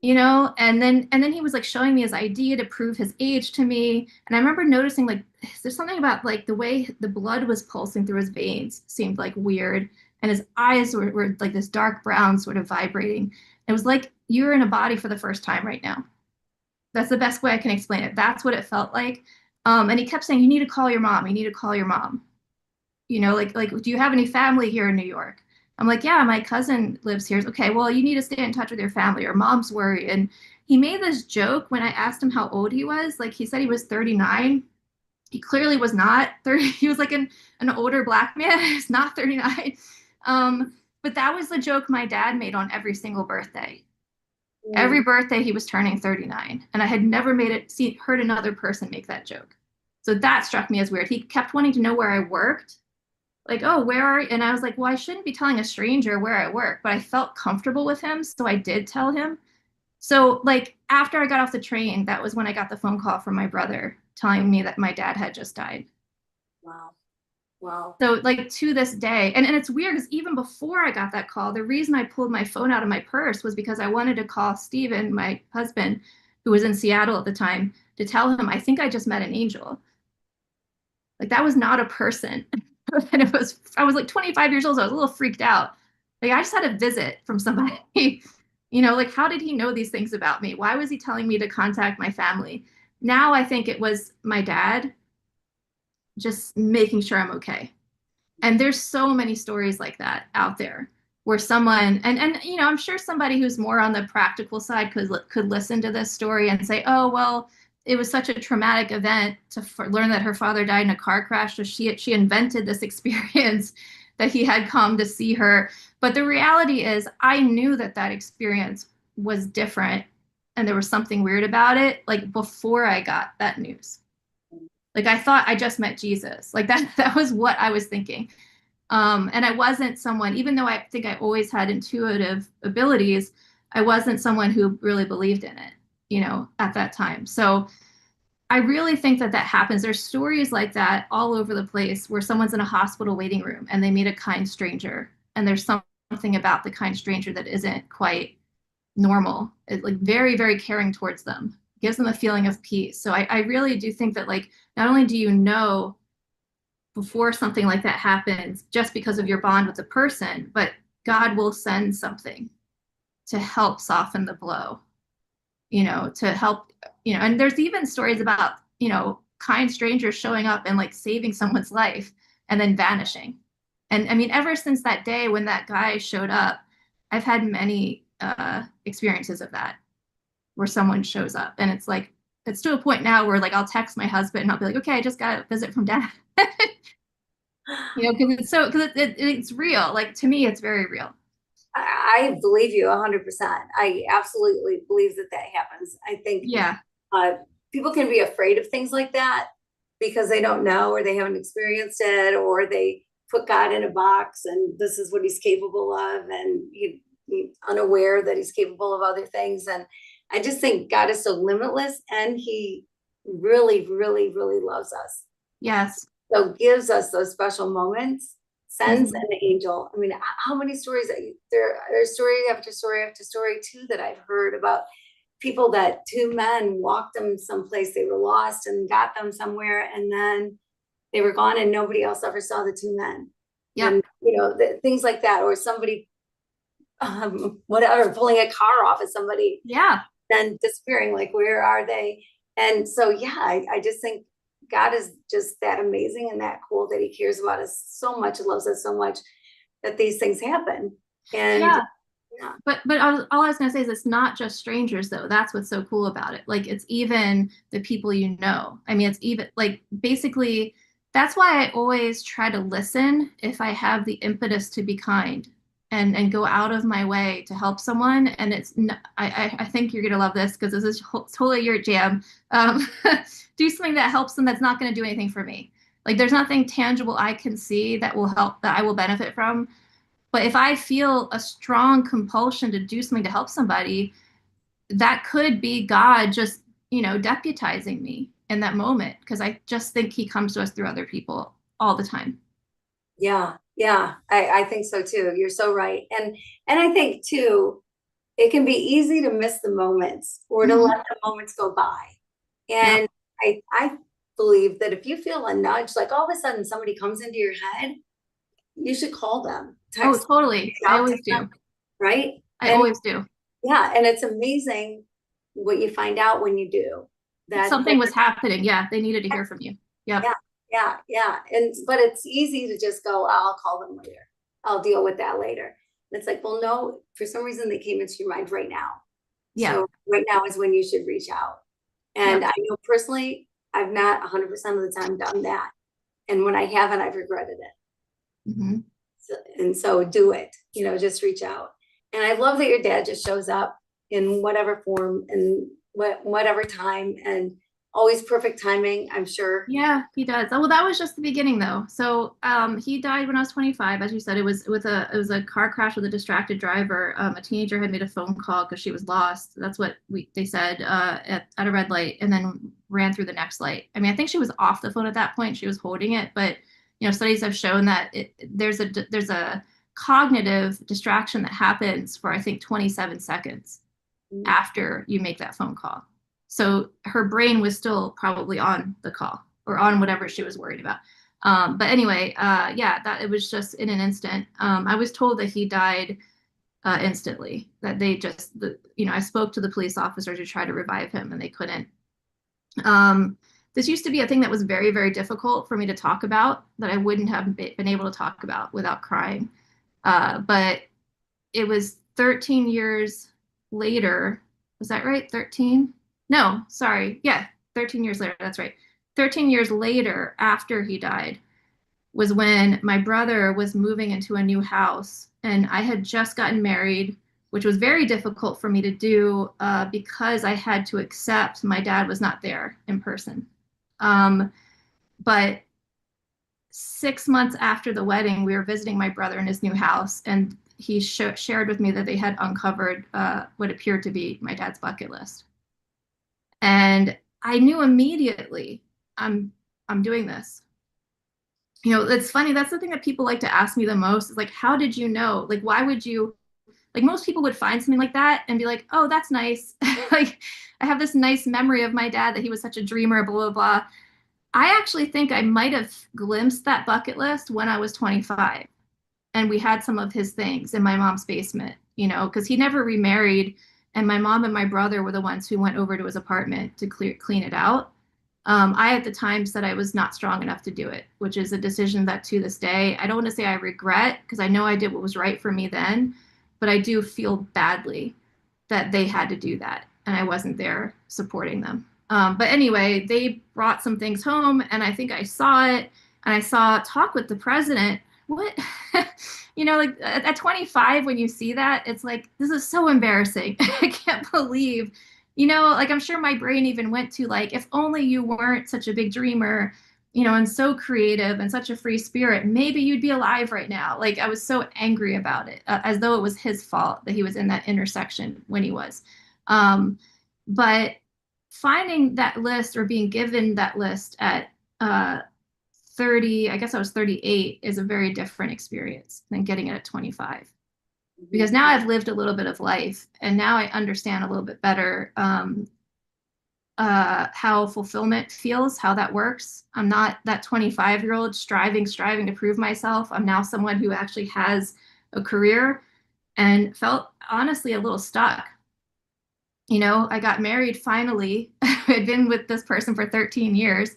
And then he was like showing me his ID to prove his age to me. And I remember noticing, like, there's something about like the way the blood was pulsing through his veins seemed like weird. And his eyes were like this dark brown sort of vibrating. It was like you're in a body for the first time right now. That's the best way I can explain it. That's what it felt like. And he kept saying, you need to call your mom. You need to call your mom. Like, do you have any family here in New York? I'm like, yeah, my cousin lives here. Okay, well, you need to stay in touch with your family or mom's worried. And he made this joke when I asked him how old he was. Like, he said he was 39. He clearly was not 30. He was like an older black man. He's not 39. But that was the joke my dad made on every single birthday. Mm, Every birthday he was turning 39. And I had never heard another person make that joke. So that struck me as weird. He kept wanting to know where I worked. Like, oh, where are you? And I was like, well, I shouldn't be telling a stranger where I work, but I felt comfortable with him. So I did tell him. So, like, after I got off the train, that was when I got the phone call from my brother telling me that my dad had just died. wow. Wow. So, like, to this day, and it's weird because even before I got that call, the reason I pulled my phone out of my purse was because I wanted to call Steven, my husband, who was in Seattle at the time, to tell him, I think I just met an angel. Like, that was not a person. And I was like 25 years old, so I was a little freaked out. Like, I just had a visit from somebody. Like, how did he know these things about me? Why was he telling me to contact my family? Now I think it was my dad just making sure I'm okay. And there's so many stories like that out there where someone and I'm sure somebody who's more on the practical side could listen to this story and say, oh well, it was such a traumatic event to learn that her father died in a car crash, so she invented this experience that he had come to see her. But the reality is I knew that that experience was different and there was something weird about it, like before I got that news. Like, I thought I just met Jesus. Like, that was what I was thinking. And I wasn't someone, even though I think I always had intuitive abilities, I wasn't someone who really believed in it, at that time. So I really think that that happens. There's stories like that all over the place where someone's in a hospital waiting room and they meet a kind stranger, and there's something about the kind stranger that isn't quite normal. It's like very, very caring towards them, gives them a feeling of peace. So I really do think that, like, not only do you know before something like that happens just because of your bond with the person, but God will send something to help soften the blow, to help, and there's even stories about, kind strangers showing up and like saving someone's life and then vanishing. And I mean, ever since that day when that guy showed up, I've had many experiences of that where someone shows up and it's like, it's to a point now where like I'll text my husband and I'll be like, okay, I just got a visit from dad. Because it's real. Like, to me, it's very real. I believe you 100%. I absolutely believe that that happens. I think Yeah. uh, people can be afraid of things like that because they don't know or they haven't experienced it, or they put God in a box and this is what he's capable of, and he's unaware that he's capable of other things. And I just think God is so limitless, and he really, really, really loves us. Yes. So gives us those special moments, sends Mhm. an angel. I mean, how many stories there's story after story after story too that I've heard about people that two men walked them someplace, they were lost and got them somewhere, and then they were gone and nobody else ever saw the two men. Yep. And things like that, or somebody whatever, pulling a car off of somebody, Yeah. then disappearing, like where are they? And so yeah, I just think God is just that amazing and that cool, that he cares about us so much and loves us so much that these things happen. And Yeah. yeah. But all I was gonna say is it's not just strangers though. That's what's so cool about it. Like, it's even the people you know. I mean, it's even like basically that's why I always try to listen if I have the impetus to be kind and go out of my way to help someone. And I think you're gonna love this because this is totally your jam. Um, do something that helps them that's not gonna do anything for me. Like, there's nothing tangible I can see that will help, that I will benefit from. But if I feel a strong compulsion to do something to help somebody, that could be God just, deputizing me in that moment, because I just think he comes to us through other people all the time. Yeah, yeah, I think so too. You're so right. And I think too, it can be easy to miss the moments or to Hmm. let the moments go by. Yep. And I believe that if you feel a nudge, like all of a sudden somebody comes into your head, you should call them, Oh, text, totally. reach I out to always them, do. right? I And always do. Yeah, and it's amazing what you find out when you do. That Something was happening. Yeah, they needed to hear from you. Yep. yeah, yeah, yeah. And but it's easy to just go, "Oh, I'll call them later. I'll deal with that later." And it's like, well, no, for some reason they came into your mind right now. Yeah. So right now is when you should reach out. And Yep. I know personally, I've not 100% of the time done that. And when I haven't, I've regretted it. Hmm. And so do it, just reach out. And I love that your dad just shows up in whatever form and whatever time, and always perfect timing, I'm sure. Yeah, he does. Oh, well, that was just the beginning though. So he died when I was 25. As you said, it was a car crash with a distracted driver. A teenager had made a phone call because she was lost. That's what they said at a red light, and then ran through the next light. I mean, I think she was off the phone at that point. She was holding it, but studies have shown that there's a cognitive distraction that happens for I think 27 seconds Mm. after you make that phone call. So her brain was still probably on the call or on whatever she was worried about. But anyway, yeah, that it was just in an instant. I was told that he died instantly. That I spoke to the police officers who tried to revive him, and they couldn't. This used to be a thing that was very, very difficult for me to talk about, that I wouldn't have been able to talk about without crying. But it was 13 years later. Was that right? 13? No, sorry. Yeah, 13 years later. That's right. 13 years later, after he died, was when my brother was moving into a new house. And I had just gotten married, which was very difficult for me to do because I had to accept my dad was not there in person. Um, but 6 months after the wedding, we were visiting my brother in his new house, and he shared with me that they had uncovered what appeared to be my dad's bucket list. And I knew immediately, I'm I'm doing this. It's funny. That's the thing that people like to ask me the most is like, how did you know? Like, why would you? Like, most people would find something like that and be like, oh, that's nice. Like, I have this nice memory of my dad that he was such a dreamer, blah, blah, blah. I actually think I might have glimpsed that bucket list when I was 25, and we had some of his things in my mom's basement, because he never remarried, and my mom and my brother were the ones who went over to his apartment to clean it out. I at the time said I was not strong enough to do it, which is a decision that to this day I don't want to say I regret, because I know I did what was right for me then, but I do feel badly that they had to do that and I wasn't there supporting them. But anyway, they brought some things home, and I think I saw it, and I saw talk with the president. What? Like at 25, when you see that, it's like, this is so embarrassing. I can't believe, like I'm sure my brain even went to like, if only you weren't such a big dreamer, and so creative and such a free spirit, maybe you'd be alive right now. Like I was so angry about it, as though it was his fault that he was in that intersection when he was. But finding that list or being given that list at 30, I guess I was 38, is a very different experience than getting it at 25. Because now I've lived a little bit of life, and now I understand a little bit better how fulfillment feels, how that works. I'm not that 25-year-old striving to prove myself. I'm now someone who actually has a career and felt honestly a little stuck. I got married finally. I'd been with this person for 13 years.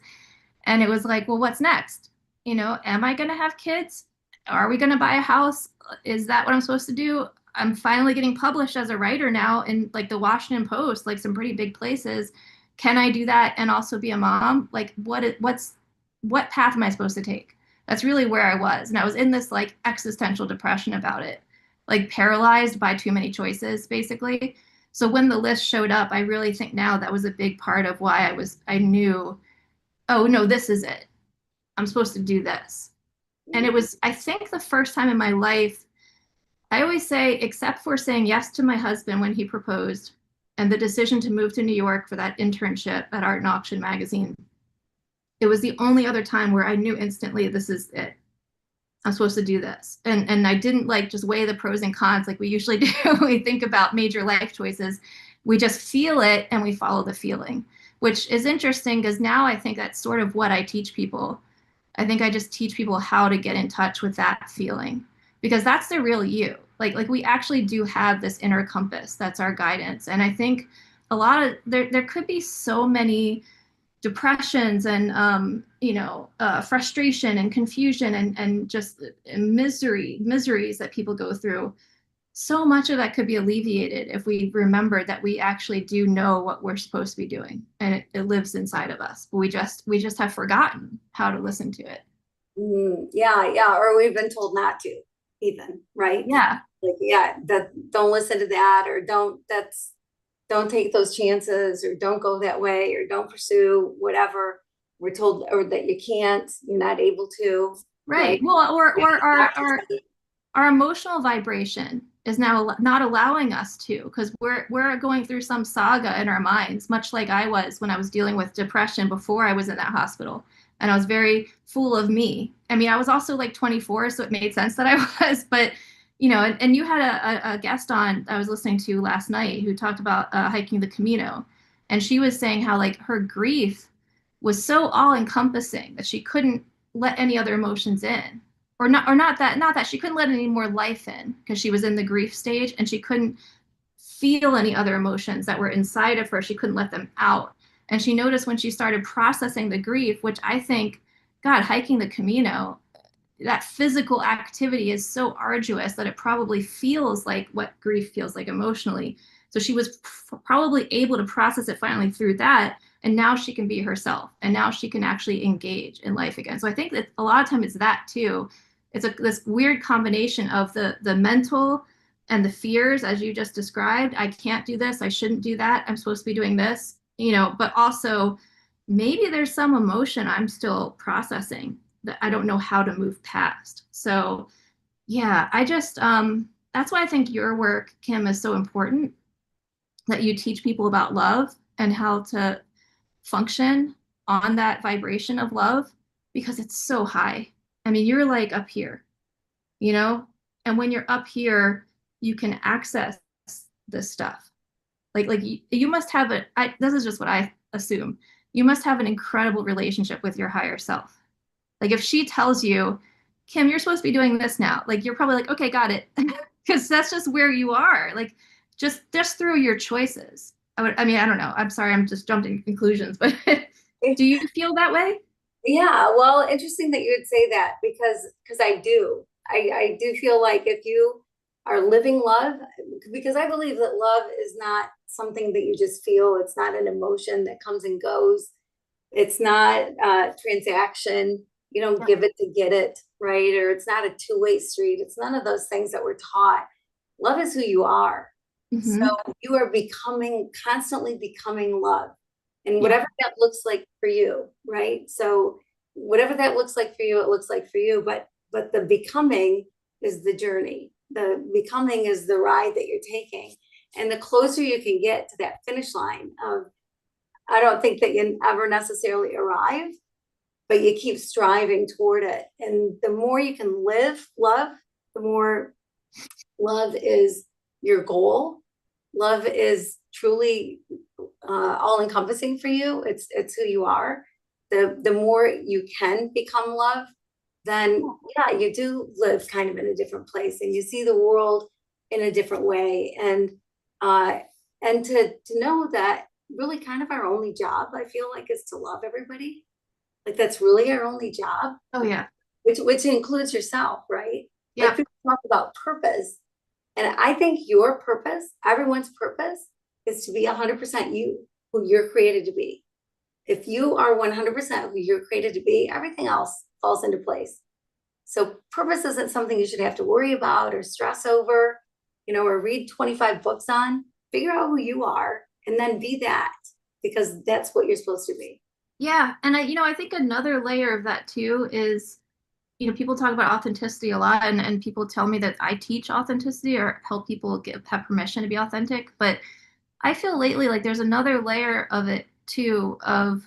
And it was like, well, what's next? Am I going to have kids? Are we going to buy a house? Is that what I'm supposed to do? I'm finally getting published as a writer now in like the Washington Post, like some pretty big places. Can I do that and also be a mom? Like what path am I supposed to take? That's really where I was. And I was in this like existential depression about it, like paralyzed by too many choices, basically. So when the list showed up, I really think now that was a big part of why I knew, oh no, this is it. I'm supposed to do this. And it was, I think, the first time in my life, I always say, except for saying yes to my husband when he proposed and the decision to move to New York for that internship at Art and Auction magazine, it was the only other time where I knew instantly, this is it. I'm supposed to do this. And I didn't like just weigh the pros and cons like we usually do when we think about major life choices. We just feel it and we follow the feeling, which is interesting because now I think that's sort of what I teach people. I think I just teach people how to get in touch with that feeling, because that's the real you. Like we actually do have this inner compass that's our guidance. And I think a lot of there could be so many depressions and frustration and confusion and just miseries that people go through. So much of that could be alleviated if we remember that we actually do know what we're supposed to be doing, and it lives inside of us, but we just have forgotten how to listen to it. Yeah, yeah. Or we've been told not to, even, right? Yeah. Like, yeah, that don't listen to that, or don't take those chances, or don't go that way, or don't pursue whatever we're told, or that you can't, you're not able to, right? Right. Well, or Doctors say, our emotional vibration is now not allowing us to, because we're going through some saga in our minds, much like I was when I was dealing with depression before I was in that hospital. And I was very full of me. I mean, I was also like 24, so it made sense that I was, but and you had a guest on I was listening to last night who talked about hiking the Camino. And she was saying how like her grief was so all encompassing that she couldn't let any other emotions in, or not that she couldn't let any more life in because she was in the grief stage, and she couldn't feel any other emotions that were inside of her. She couldn't let them out. And she noticed when she started processing the grief, which I think, God, hiking the Camino, that physical activity is so arduous that it probably feels like what grief feels like emotionally. So she was probably able to process it finally through that. And now she can be herself. And now she can actually engage in life again. So I think that a lot of time it's that too. It's this weird combination of the mental and the fears, as you just described. I can't do this. I shouldn't do that. I'm supposed to be doing this, but also maybe there's some emotion I'm still processing that I don't know how to move past. So yeah, I just that's why I think your work, Kim, is so important, that you teach people about love and how to function on that vibration of love, because it's so high. I mean, you're like up here, you know? And when you're up here, you can access this stuff. Like you must have this is just what I assume. You must have an incredible relationship with your higher self. Like if she tells you, Kim, you're supposed to be doing this now, like you're probably like, okay, got it. Because that's just where you are. Like just through your choices. I mean, I don't know. I'm sorry, I'm just jumping to conclusions, but do you feel that way? yeah, well, interesting that you would say that, because I do. I do feel like if you are living love, because I believe that love is not something that you just feel. It's not an emotion that comes and goes. It's not a transaction. You don't give it to get it, right? Or it's not a two-way street. It's none of those things that we're taught. Love is who you are. So Mm-hmm. you are constantly becoming love. And Yeah. whatever that looks like for you, right? So whatever that looks like for you, it looks like for you. But the becoming is the journey. The becoming is the ride that you're taking. And the closer you can get to that finish line of, I don't think that you ever necessarily arrive, but you keep striving toward it. And the more you can live love, the more love is your goal. Love is truly all encompassing for you. It's who you are. The more you can become love, then yeah, you do live kind of in a different place, and you see the world in a different way. Uh, and to know that really kind of our only job, I feel like, is to love everybody. Like that's really our only job, Oh yeah. which includes yourself, right? Like Yeah. people talk about purpose, and I think your purpose, everyone's purpose, is to be 100% you, who you're created to be. If you are 100% who you're created to be, everything else falls into place. So purpose isn't something you should have to worry about or stress over, or read 25 books on. Figure out who you are and then be that, because that's what you're supposed to be. Yeah. And I think another layer of that too is, people talk about authenticity a lot, and people tell me that I teach authenticity or help people have permission to be authentic. But I feel lately like there's another layer of it too, of,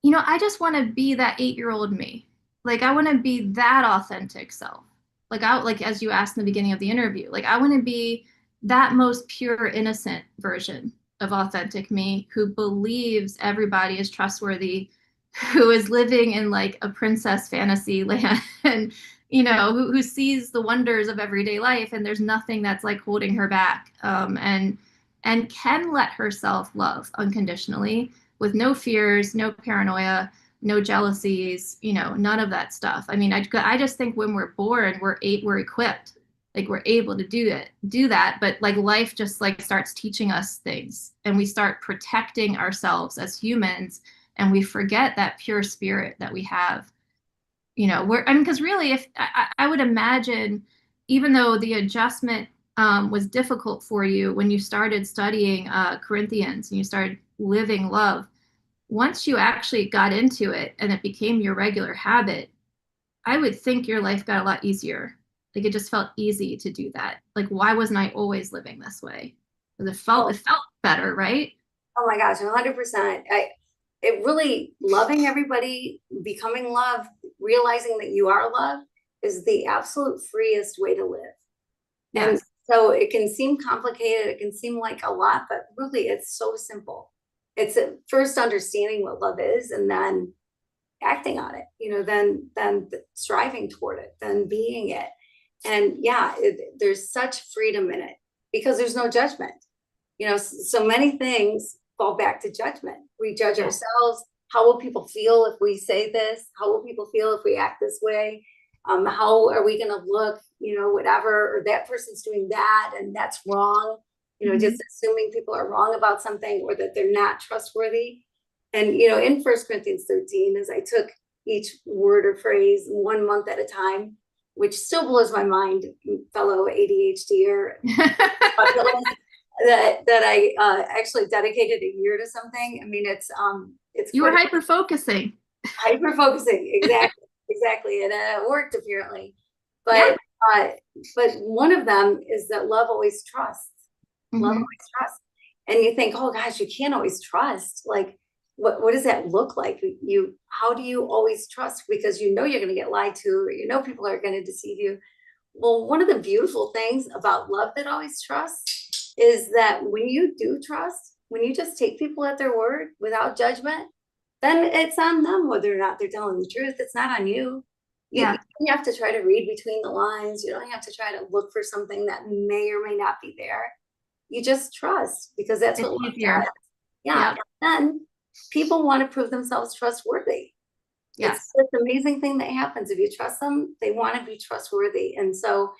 I just want to be that 8-year-old me. Like I want to be that authentic self. Like as you asked in the beginning of the interview, like I want to be that most pure, innocent version of authentic me who believes everybody is trustworthy, who is living in like a princess fantasy land, and who sees the wonders of everyday life, and there's nothing that's like holding her back, and can let herself love unconditionally with no fears, no paranoia, no jealousies, none of that stuff. I mean, I just think when we're born, we're equipped, like we're able to do that, but like life just like starts teaching us things, and we start protecting ourselves as humans, and we forget that pure spirit that we have. I mean, because really, if I would imagine, even though the adjustment was difficult for you when you started studying Corinthians and you started living love, once you actually got into it and it became your regular habit, I would think your life got a lot easier. Like it just felt easy to do that. Like, why wasn't I always living this way? Because it felt better, right? Oh my gosh, 100%. It really loving everybody, becoming love, realizing that you are love is the absolute freest way to live. And Yes. so it can seem complicated, it can seem like a lot, but really it's so simple. It's first understanding what love is and then acting on it, then striving toward it, then being it. And yeah, there's such freedom in it because there's no judgment. So many things fall back to judgment. We judge Yeah. ourselves. How will people feel if we say this? How will people feel if we act this way? How are we going to look? Whatever, or that person's doing that and that's wrong. Mhm. Just assuming people are wrong about something or that they're not trustworthy. And in 1 Corinthians 13, as I took each word or phrase 1 month at a time, which still blows my mind, fellow ADHDer, that I actually dedicated a year to something. I mean, it's You were quite hyper focusing. hyper focusing. Exactly, and it worked apparently. Yeah. But uh, but one of them is that love always trusts. Love Hmm. always trusts. And you think, oh gosh, you can't always trust. Like, what does that look like? How do you always trust? Because you're going to get lied to, or people are going to deceive you. Well, one of the beautiful things about love that always trusts is that when you do trust, when you just take people at their word without judgment, then it's on them whether or not they're telling the truth. It's not on you. You Yeah. don't have to try to read between the lines. You don't have to try to look for something that may or may not be there. You just trust because that's It's what love does. easier. Yeah. Yep. And then people want to prove themselves trustworthy. It's Yes. this amazing thing that happens. If you trust them, they want to be trustworthy. And so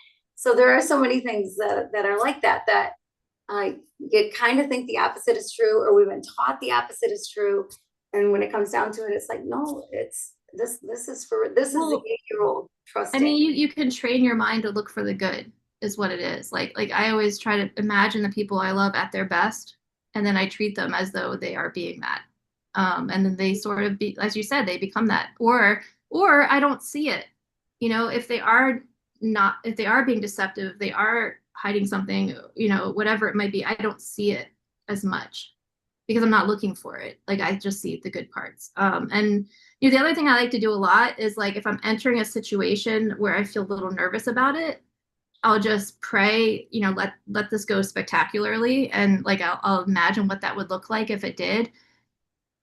there are so many things that are like that you kind of think the opposite is true, or we've been taught the opposite is true. And when it comes down to it, it's like, no, it's this is the Well, 8-year-old I trusting. mean, you can train your mind to look for the good, is what it is. Like I always try to imagine the people I love at their best, and then I treat them as though they are being that. And then they sort of be, as you said, they become that. Or I don't see it. If they are not, if they are being deceptive, if they are hiding something, whatever it might be, I don't see it as much because I'm not looking for it. Like I just see the good parts. And the other thing I like to do a lot is like if I'm entering a situation where I feel a little nervous about it, I'll just pray, let this go spectacularly, and like I'll imagine what that would look like if it did,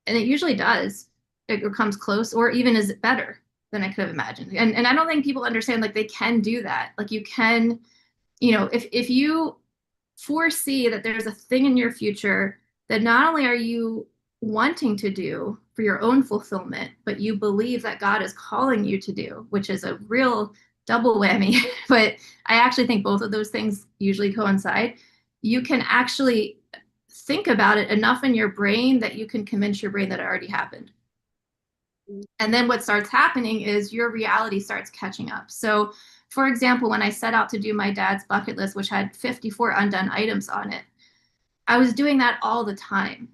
and it usually does. It comes close, or even is it better than I could have imagined. And I don't think people understand like they can do that. Like you can, if you foresee that there's a thing in your future that not only are you wanting to do for your own fulfillment, but you believe that God is calling you to do, which is a real double whammy. But I actually think both of those things usually coincide. You can actually think about it enough in your brain that you can convince your brain that it already happened. And then what starts happening is your reality starts catching up. So, for example, when I set out to do my dad's bucket list, which had 54 undone items on it, I was doing that all the time.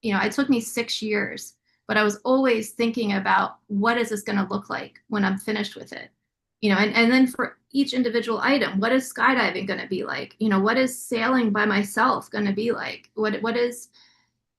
It took me 6 years, but I was always thinking about what is this going to look like when I'm finished with it? And then for each individual item, what is skydiving going to be like? What is sailing by myself going to be like? What is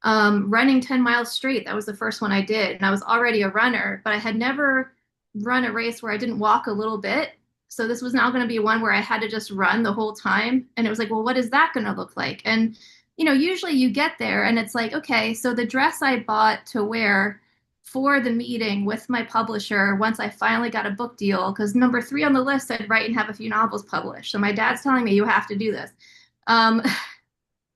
running 10 miles straight? That was the first one I did. And I was already a runner, but I had never run a race where I didn't walk a little bit. So this was now going to be one where I had to just run the whole time. And it was like, well, what is that going to look like? And usually you get there and it's like, okay, so the dress I bought to wear for the meeting with my publisher once I finally got a book deal, because number 3 on the list said write and have a few novels published. So my dad's telling me you have to do this. Um,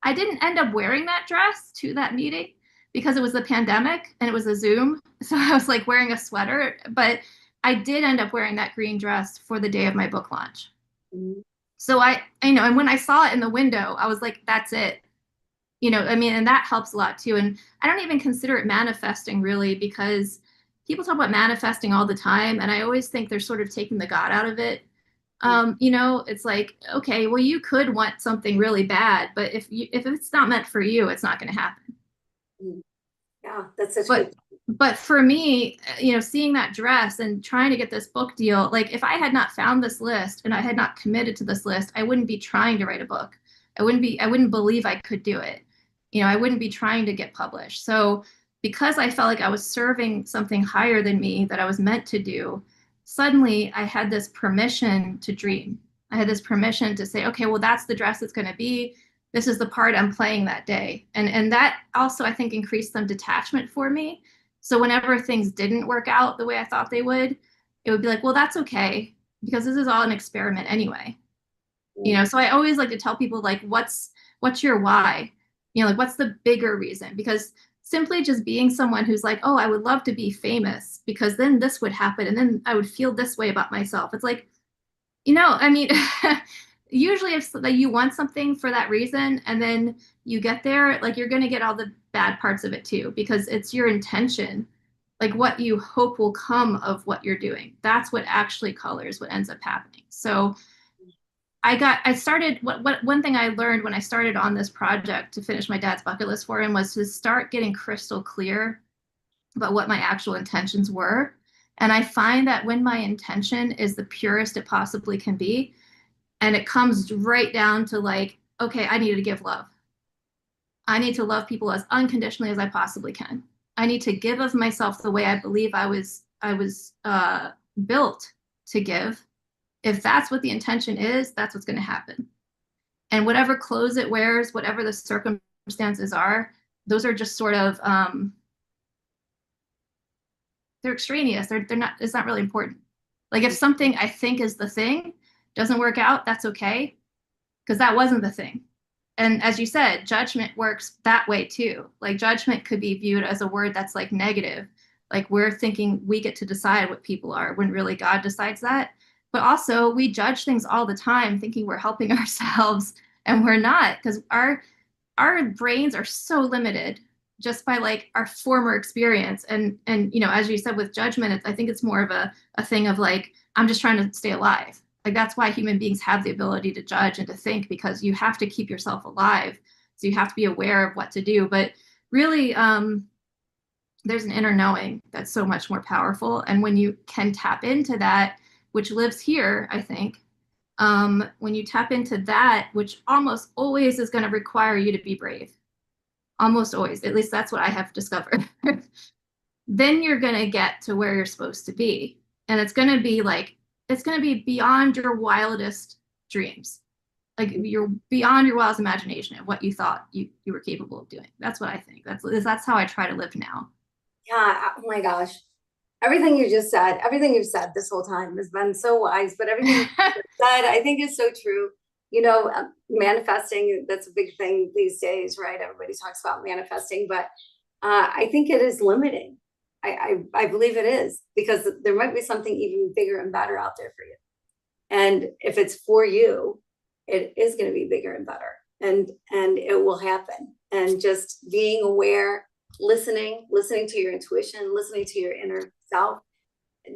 I didn't end up wearing that dress to that meeting because it was the pandemic and it was a Zoom. So I was like wearing a sweater, but I did end up wearing that green dress for the day of my book launch. Mhm. So and when I saw it in the window, I was like, that's it. I mean, and that helps a lot too. And I don't even consider it manifesting really, because people talk about manifesting all the time. And I always think they're sort of taking the God out of it. It's like, okay, well, you could want something really bad, but if it's not meant for you, it's not going to happen. Mhm. Yeah, that's such But good. but for me, seeing that dress and trying to get this book deal, like if I had not found this list and I had not committed to this list, I wouldn't be trying to write a book. I wouldn't believe I could do it. I wouldn't be trying to get published. So because I felt like I was serving something higher than me that I was meant to do, suddenly I had this permission to dream. I had this permission to say, okay, well, that's the dress it's going to be. This is the part I'm playing that day. And that also, I think, increased some detachment for me. So whenever things didn't work out the way I thought they would, it would be like, well, that's okay, because this is all an experiment anyway. Mhm. So I always like to tell people, like, what's your why? Like, what's the bigger reason? Because simply just being someone who's like, oh, I would love to be famous because then this would happen and then I would feel this way about myself. It's like, I mean, usually if like, you want something for that reason and then you get there, like you're going to get all the bad parts of it too, because it's your intention, like what you hope will come of what you're doing. That's what actually colors what ends up happening. So I started, what one thing I learned when I started on this project to finish my dad's bucket list for him was to start getting crystal clear about what my actual intentions were. And I find that when my intention is the purest it possibly can be, and it comes right down to like, okay, I need to give love. I need to love people as unconditionally as I possibly can. I need to give of myself the way I believe I was built to give. If that's what the intention is, that's what's going to happen. And whatever clothes it wears, whatever the circumstances are, those are just sort of they're extraneous. They're not. It's not really important. Like if something I think is the thing doesn't work out, that's okay, because that wasn't the thing. And as you said, judgment works that way too. Like judgment could be viewed as a word that's like negative. Like we're thinking we get to decide what people are when really God decides that. But also we judge things all the time thinking we're helping ourselves, and we're not, because our brains are so limited just by like our former experience. And as you said with judgment, I think it's more of a thing of like, I'm just trying to stay alive. Like that's why human beings have the ability to judge and to think, because you have to keep yourself alive. So you have to be aware of what to do. But really, there's an inner knowing that's so much more powerful. And when you can tap into that, which lives here, I think, when you tap into that, which almost always is going to require you to be brave, almost always, at least that's what I have discovered, then you're going to get to where you're supposed to be. And it's going to be like, it's going to be beyond your wildest dreams. Like you're beyond your wildest imagination of what you thought you were capable of doing. That's what I think. That's how I try to live now. Yeah, oh my gosh. Everything you just said, everything you've said this whole time has been so wise, but everything you said, I think is so true. Manifesting, that's a big thing these days, right? Everybody talks about manifesting, but I think it is limiting. I believe it is, because there might be something even bigger and better out there for you. And if it's for you, it is going to be bigger and better, and it will happen. And just being aware, listening to your intuition, listening to your inner self,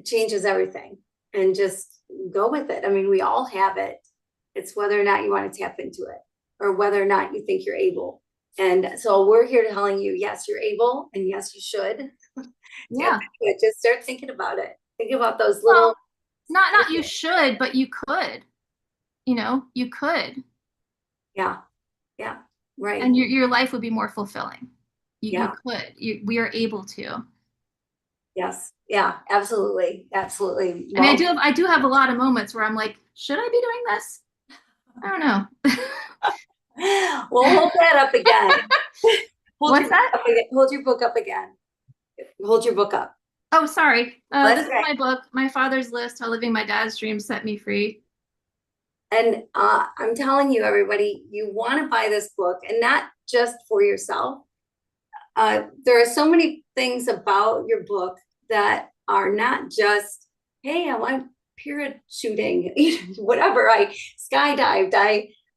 changes everything. And just go with it. I mean, we all have it. It's whether or not you want to tap into it, or whether or not you think you're able. And so we're here telling you, yes, you're able, and yes, you should tap Yeah. into it. Just start thinking about it. Think about those little. Well, not you should, but you could. You could. Yeah, yeah, right. And your life would be more fulfilling. You Yeah, could. We are able to. yes, yeah, absolutely, absolutely. I mean, Well, I do have a lot of moments where I'm like, should I be doing this? I don't know. we'll hold that up again. Hold What's your book that? up again. Hold your book up again. hold your book up. Oh, sorry. That's This is okay. my book, My Father's List: How Living My Dad's Dreams Set Me Free. And I'm telling you, everybody, you want to buy this book, and not just for yourself. There are so many things about your book that are not just, hey, I want parachuting, whatever. I skydived,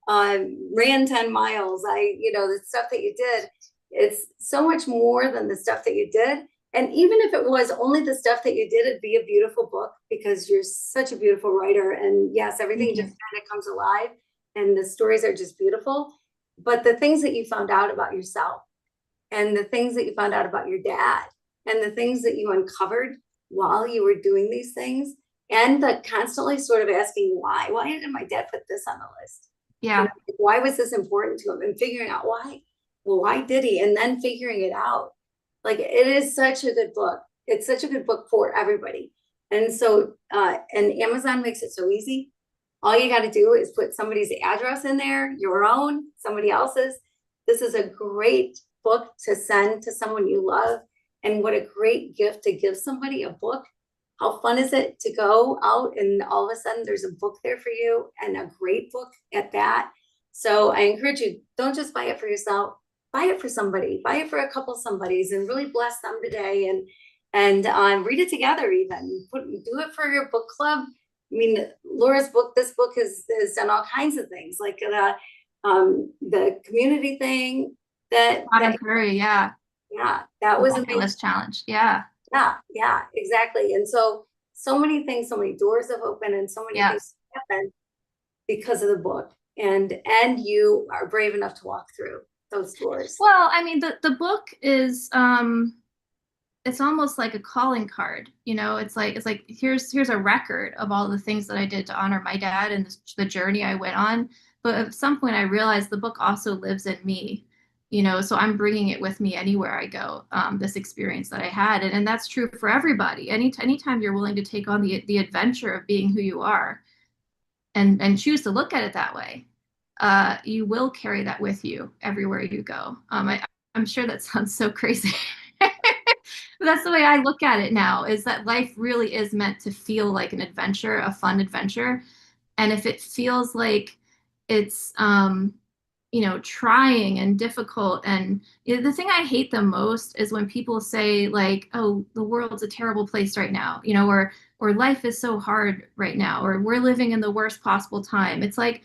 I ran 10 miles, the stuff that you did. It's so much more than the stuff that you did. And even if it was only the stuff that you did, it'd be a beautiful book because you're such a beautiful writer. And yes, everything Thank just you. kind of comes alive and the stories are just beautiful. But the things that you found out about yourself, and the things that you found out about your dad, and the things that you uncovered while you were doing these things, and the constantly sort of asking why did my dad put this on the list, Yeah. why was this important to him, and figuring out why. Well, why did he? And then figuring it out. Like, it is such a good book. It's such a good book for everybody. And so and Amazon makes it so easy. All you got to do is put somebody's address in there, your own, somebody else's. This is a great book to send to someone you love. And what a great gift to give somebody, a book. How fun is it to go out and all of a sudden there's a book there for you, and a great book at that. So I encourage you, don't just buy it for yourself, buy it for somebody, buy it for a couple somebodies, and really bless them today. And read it together, even do it for your book club. I mean, Laura's book, this book has done all kinds of things, like the community thing that Curry, yeah. yeah, that The was bucket amazing. list challenge. Yeah. Yeah, exactly. And so many things, so many doors have opened, and so many things Yes. happen because of the book. And you are brave enough to walk through those doors. Well, I mean, the book is it's almost like a calling card. It's like here's a record of all the things that I did to honor my dad and the journey I went on. But at some point I realized the book also lives in me. So I'm bringing it with me anywhere I go. This experience that I had, and that's true for everybody. Anytime you're willing to take on the adventure of being who you are, and choose to look at it that way, you will carry that with you everywhere you go. I'm sure that sounds so crazy. But that's the way I look at it now, is that life really is meant to feel like an adventure, a fun adventure. And if it feels like it's trying and difficult, and the thing I hate the most is when people say, like, oh, the world's a terrible place right now, or life is so hard right now, or we're living in the worst possible time. It's like,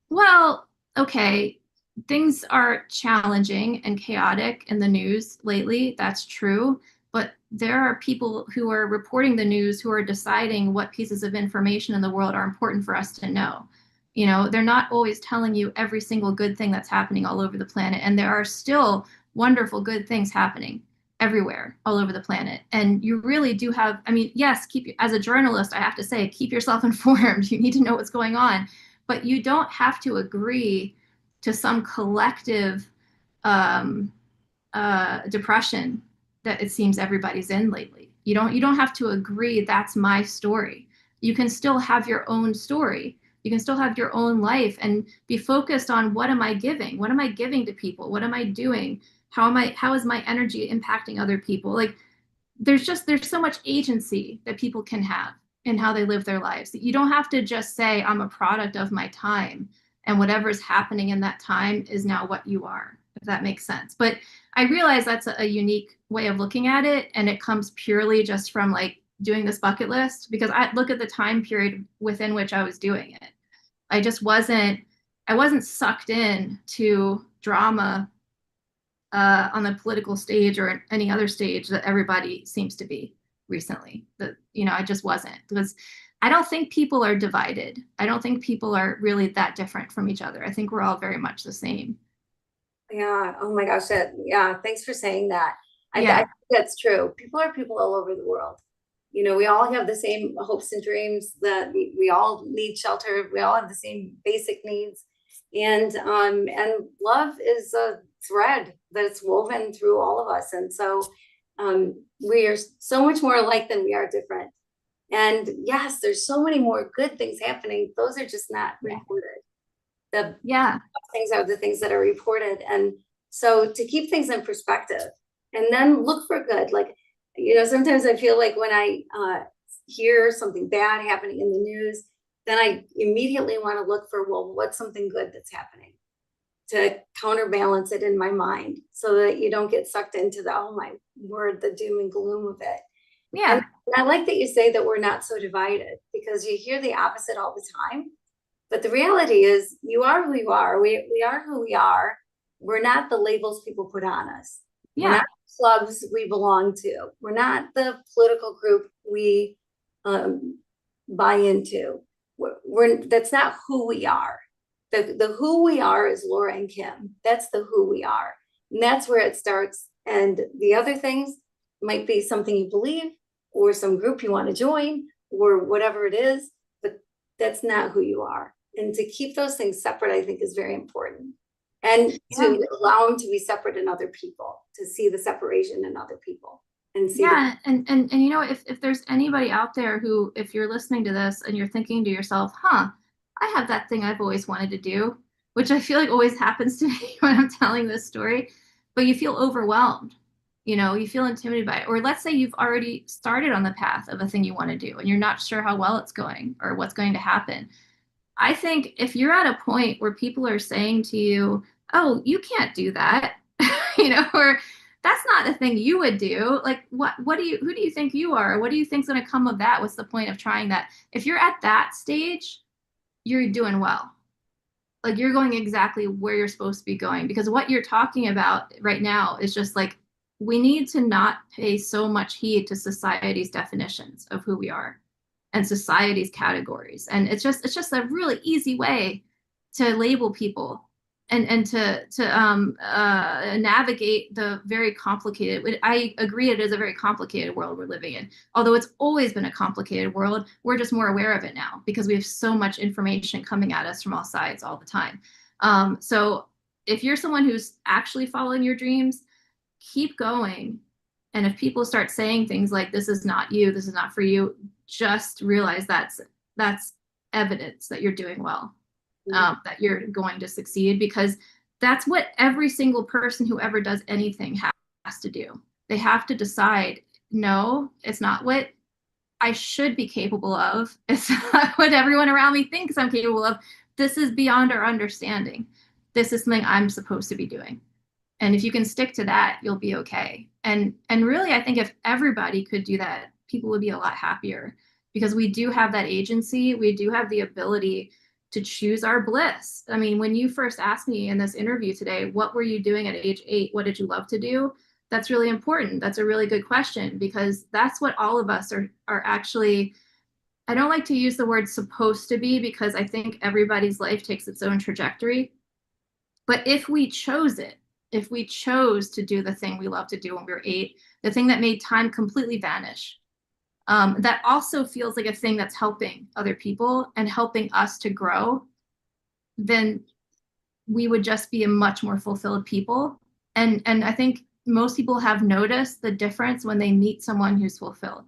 well, okay, things are challenging and chaotic in the news lately. That's true. But there are people who are reporting the news who are deciding what pieces of information in the world are important for us to know. They're not always telling you every single good thing that's happening all over the planet. And there are still wonderful, good things happening everywhere, all over the planet. And you really do have, I mean, yes, as a journalist, I have to say, keep yourself informed. You need to know what's going on, but you don't have to agree to some collective um, depression that it seems everybody's in lately. You don't have to agree that's my story. You can still have your own story. You can still have your own life and be focused on, what am I giving? What am I giving to people? What am I doing? How is my energy impacting other people? Like, there's so much agency that people can have in how they live their lives. You don't have to just say, I'm a product of my time, and whatever's happening in that time is now what you are, if that makes sense. But I realize that's a unique way of looking at it, and it comes purely just from, like, doing this bucket list, because I look at the time period within which I was doing it. I wasn't sucked in to drama on the political stage or any other stage that everybody seems to be recently. I just wasn't, because I don't think people are divided. I don't think people are really that different from each other. I think we're all very much the same. Yeah. Oh my gosh. Yeah. Thanks for saying that. I Yeah. think that's true. People are people all over the world. We all have the same hopes and dreams, that we all need shelter. We all have the same basic needs. And love is a thread that's woven through all of us. And so we are so much more alike than we are different. And yes, there's so many more good things happening. Those are just not Yeah. reported. The Yeah. things are the things that are reported. And so to keep things in perspective, and then look for good. Like, Sometimes I feel like when I hear something bad happening in the news, then I immediately want to look for, well, what's something good that's happening to counterbalance it in my mind so that you don't get sucked into the, oh my word, the doom and gloom of it. And Yeah. I like that you say that we're not so divided, because you hear the opposite all the time. But the reality is, you are who you are. We are who we are. We're not the labels people put on us. We're Yeah. not clubs we belong to. We're not the political group we um, buy into. That's not who we are. The who we are is Laura and Kim. That's the who we are, and that's where it starts. And the other things might be something you believe, or some group you want to join, or whatever it is. But that's not who you are. And to keep those things separate, I think, is very important. And Yeah. to allow them to be separate in other people, to see the separation in other people and see the. Yeah, and if there's anybody out there who, if you're listening to this and you're thinking to yourself, huh, I have that thing I've always wanted to do, which I feel like always happens to me when I'm telling this story, but you feel overwhelmed, you feel intimidated by it. Or let's say you've already started on the path of a thing you want to do and you're not sure how well it's going or what's going to happen. I think if you're at a point where people are saying to you, oh, you can't do that, or that's not the thing you would do. Like, who do you think you are? What do you think's going to come of that? What's the point of trying that? If you're at that stage, you're doing well. Like, you're going exactly where you're supposed to be going, because what you're talking about right now is just like, we need to not pay so much heed to society's definitions of who we are and society's categories. And it's just a really easy way to label people and to navigate the very complicated. I agree, it is a very complicated world we're living in. Although it's always been a complicated world, we're just more aware of it now because we have so much information coming at us from all sides all the time. So if you're someone who's actually following your dreams, keep going. And if people start saying things like, this is not you, this is not for you, just realize that's evidence that you're doing well, that you're going to succeed, because that's what every single person who ever does anything has to do. They have to decide, no, it's not what I should be capable of. It's not what everyone around me thinks I'm capable of. This is beyond our understanding. This is something I'm supposed to be doing. And if you can stick to that, you'll be okay. And really, I think if everybody could do that, people would be a lot happier, because we do have that agency. We do have the ability to choose our bliss. I mean, when you first asked me in this interview today, what were you doing at age 8? What did you love to do? That's really important. That's a really good question, because that's what all of us are actually. I don't like to use the word supposed to be, because I think everybody's life takes its own trajectory. But if we chose to do the thing we love to do when we were 8, the thing that made time completely vanish, that also feels like a thing that's helping other people and helping us to grow, then we would just be a much more fulfilled people. And I think most people have noticed the difference when they meet someone who's fulfilled.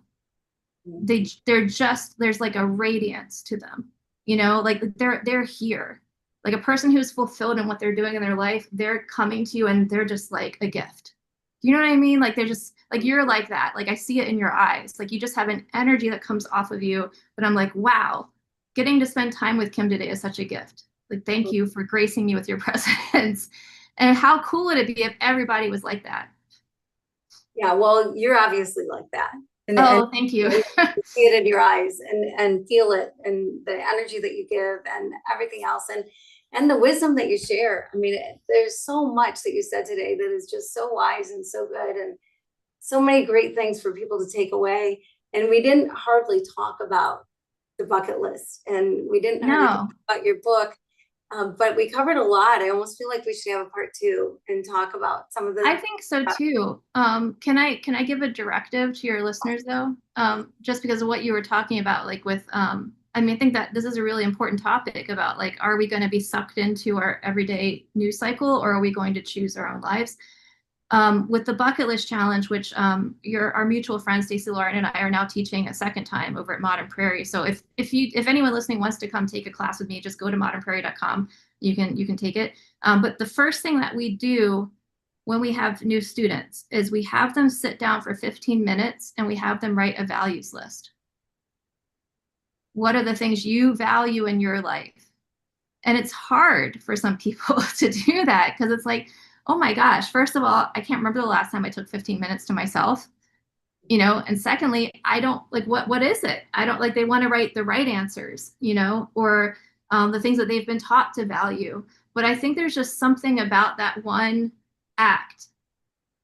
There's like a radiance to them, like they're here. Like a person who's fulfilled in what they're doing in their life, they're coming to you and they're just like a gift. You know what I mean? Like they're just like, you're like that. Like I see it in your eyes. Like you just have an energy that comes off of you. But I'm like, wow, getting to spend time with Kim today is such a gift. Like, thank you for gracing me with your presence. And how cool would it be if everybody was like that? Yeah, well, you're obviously like that. And Oh, thank you. you see it in your eyes and feel it, and the energy that you give and everything else, and the wisdom that you share. I mean, there's so much that you said today that is just so wise and so good, and so many great things for people to take away. And we didn't hardly talk about the bucket list, and we didn't hardly talk No. about your book. But we covered a lot. I almost feel like we should have a part 2 and talk about some of I the. think so too. Can I give a directive to your listeners though? Just because of what you were talking about, like with I mean, I think that this is a really important topic about, like, are we going to be sucked into our everyday news cycle, or are we going to choose our own lives? With the bucket list challenge, which our mutual friend Stacey Lauren and I are now teaching a second time over at Modern Prairie. So if anyone listening wants to come take a class with me, just go to modernprairie.com. You can take it. But the first thing that we do when we have new students is we have them sit down for 15 minutes and we have them write a values list. What are the things you value in your life? And it's hard for some people to do that because it's like, oh my gosh, first of all, I can't remember the last time I took 15 minutes to myself, and secondly, I don't like what is it? I don't like they want to write the right answers, or the things that they've been taught to value. But I think there's just something about that one act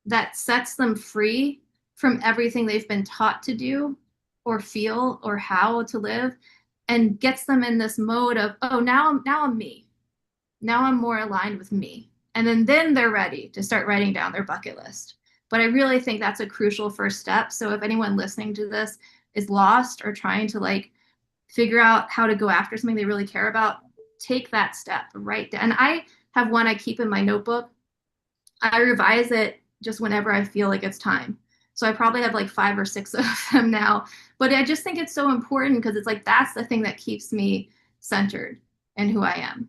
that sets them free from everything they've been taught to do or feel or how to live, and gets them in this mode of, oh, now I'm me. Now I'm more aligned with me. And then they're ready to start writing down their bucket list. But I really think that's a crucial first step. So if anyone listening to this is lost or trying to like figure out how to go after something they really care about, take that step, write down. And I have one I keep in my notebook. I revise it just whenever I feel like it's time. So I probably have like 5 or 6 of them now. But I just think it's so important because it's like that's the thing that keeps me centered in who I am.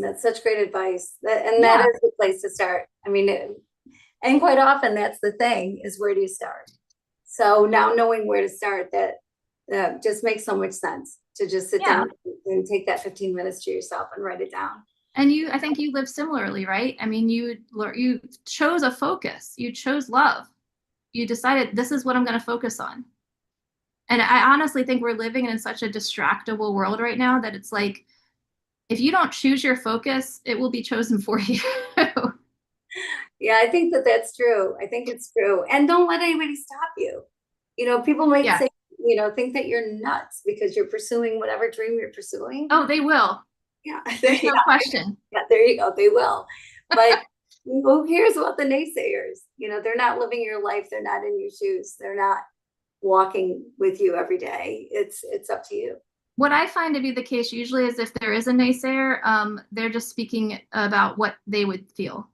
That's such great advice. And that Yeah. is the place to start. I mean, and quite often that's the thing is where do you start? So now knowing where to start, that just makes so much sense to just sit Yeah. down and take that 15 minutes to yourself and write it down. And I think you live similarly, right? I mean, you chose a focus. You chose love. You decided this is what I'm going to focus on. And I honestly think we're living in such a distractible world right now that it's like, if you don't choose your focus, it will be chosen for you. Yeah, I think that that's true. I think it's true. And don't let anybody stop you. People might Yeah. say, think that you're nuts because you're pursuing whatever dream you're pursuing. Oh, they will. Yeah, There's yeah, no question. yeah, there you go. They will. But who cares about the naysayers? They're not living your life. They're not in your shoes. They're not walking with you every day. It's up to you. What I find to be the case usually is if there is a naysayer, they're just speaking about what they would feel,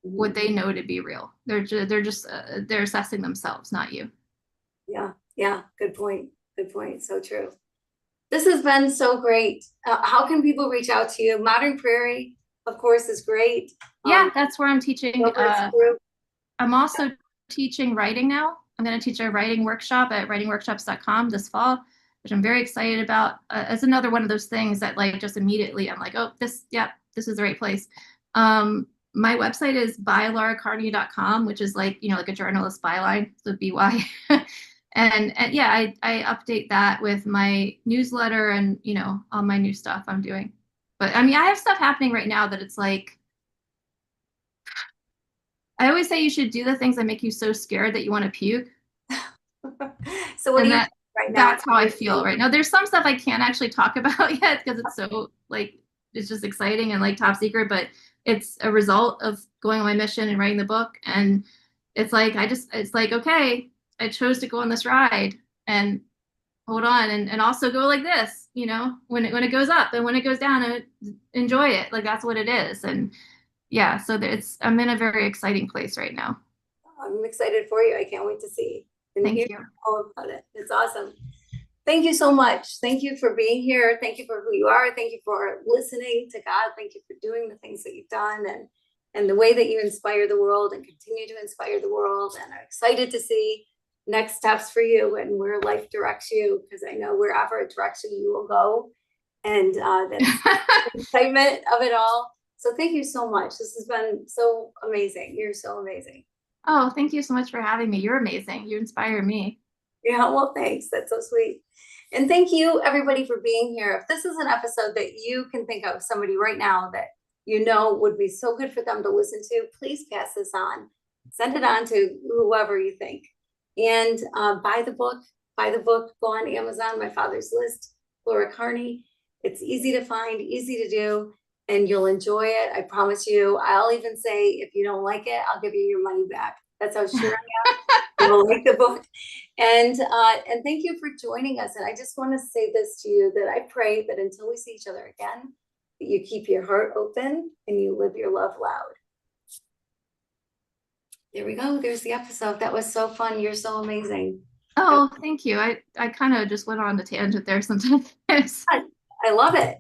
what they know to be real. They're assessing themselves, not you. Yeah, yeah. Good point. Good point. So true. This has been so great. How can people reach out to you? Modern Prairie, of course, is great. Yeah, that's where I'm teaching. Robert's group. I'm also teaching writing now. I'm going to teach a writing workshop at writingworkshops.com this fall, which I'm very excited about. It's another one of those things that like just immediately I'm like, oh, this is the right place. My website is bylauracarney.com, which is like, like a journalist byline, so BY. and yeah, I update that with my newsletter and, all my new stuff I'm doing. But I mean, I have stuff happening right now that it's like, I always say you should do the things that make you so scared that you want to puke. So what And do you right now? that's how I feel right now. There's some stuff I can't actually talk about yet because it's so like it's just exciting and like top secret, but it's a result of going on my mission and writing the book. And it's like it's like, okay, I chose to go on this ride and hold on and also go like this, when it goes up and when it goes down and enjoy it. Like that's what it is. And yeah, so I'm in a very exciting place right now. I'm excited for you. I can't wait to see and Thank hear you. all about it. It's awesome. Thank you so much. Thank you for being here. Thank you for who you are. Thank you for listening to God. Thank you for doing the things that you've done and the way that you inspire the world and continue to inspire the world. And I'm excited to see next steps for you and where life directs you, because I know wherever it directs you, you will go. And that's the excitement of it all. So thank you so much. This has been so amazing. You're so amazing. Oh, thank you so much for having me. You're amazing. You inspire me. Yeah, well, thanks. That's so sweet. And thank you, everybody, for being here. If this is an episode that you can think of somebody right now that would be so good for them to listen to, please pass this on. Send it on to whoever you think. And buy the book. Go on Amazon, My Father's List, Laura Carney. It's easy to find, easy to do, and you'll enjoy it. I promise you. I'll even say, if you don't like it, I'll give you your money back. That's how sure I am. You will like the book. And thank you for joining us. And I just want to say this to you, that I pray that until we see each other again, that you keep your heart open and you live your love loud. There we go. There's the episode. That was so fun. You're so amazing. Oh, thank you. I kind of just went on a tangent there sometimes. I love it.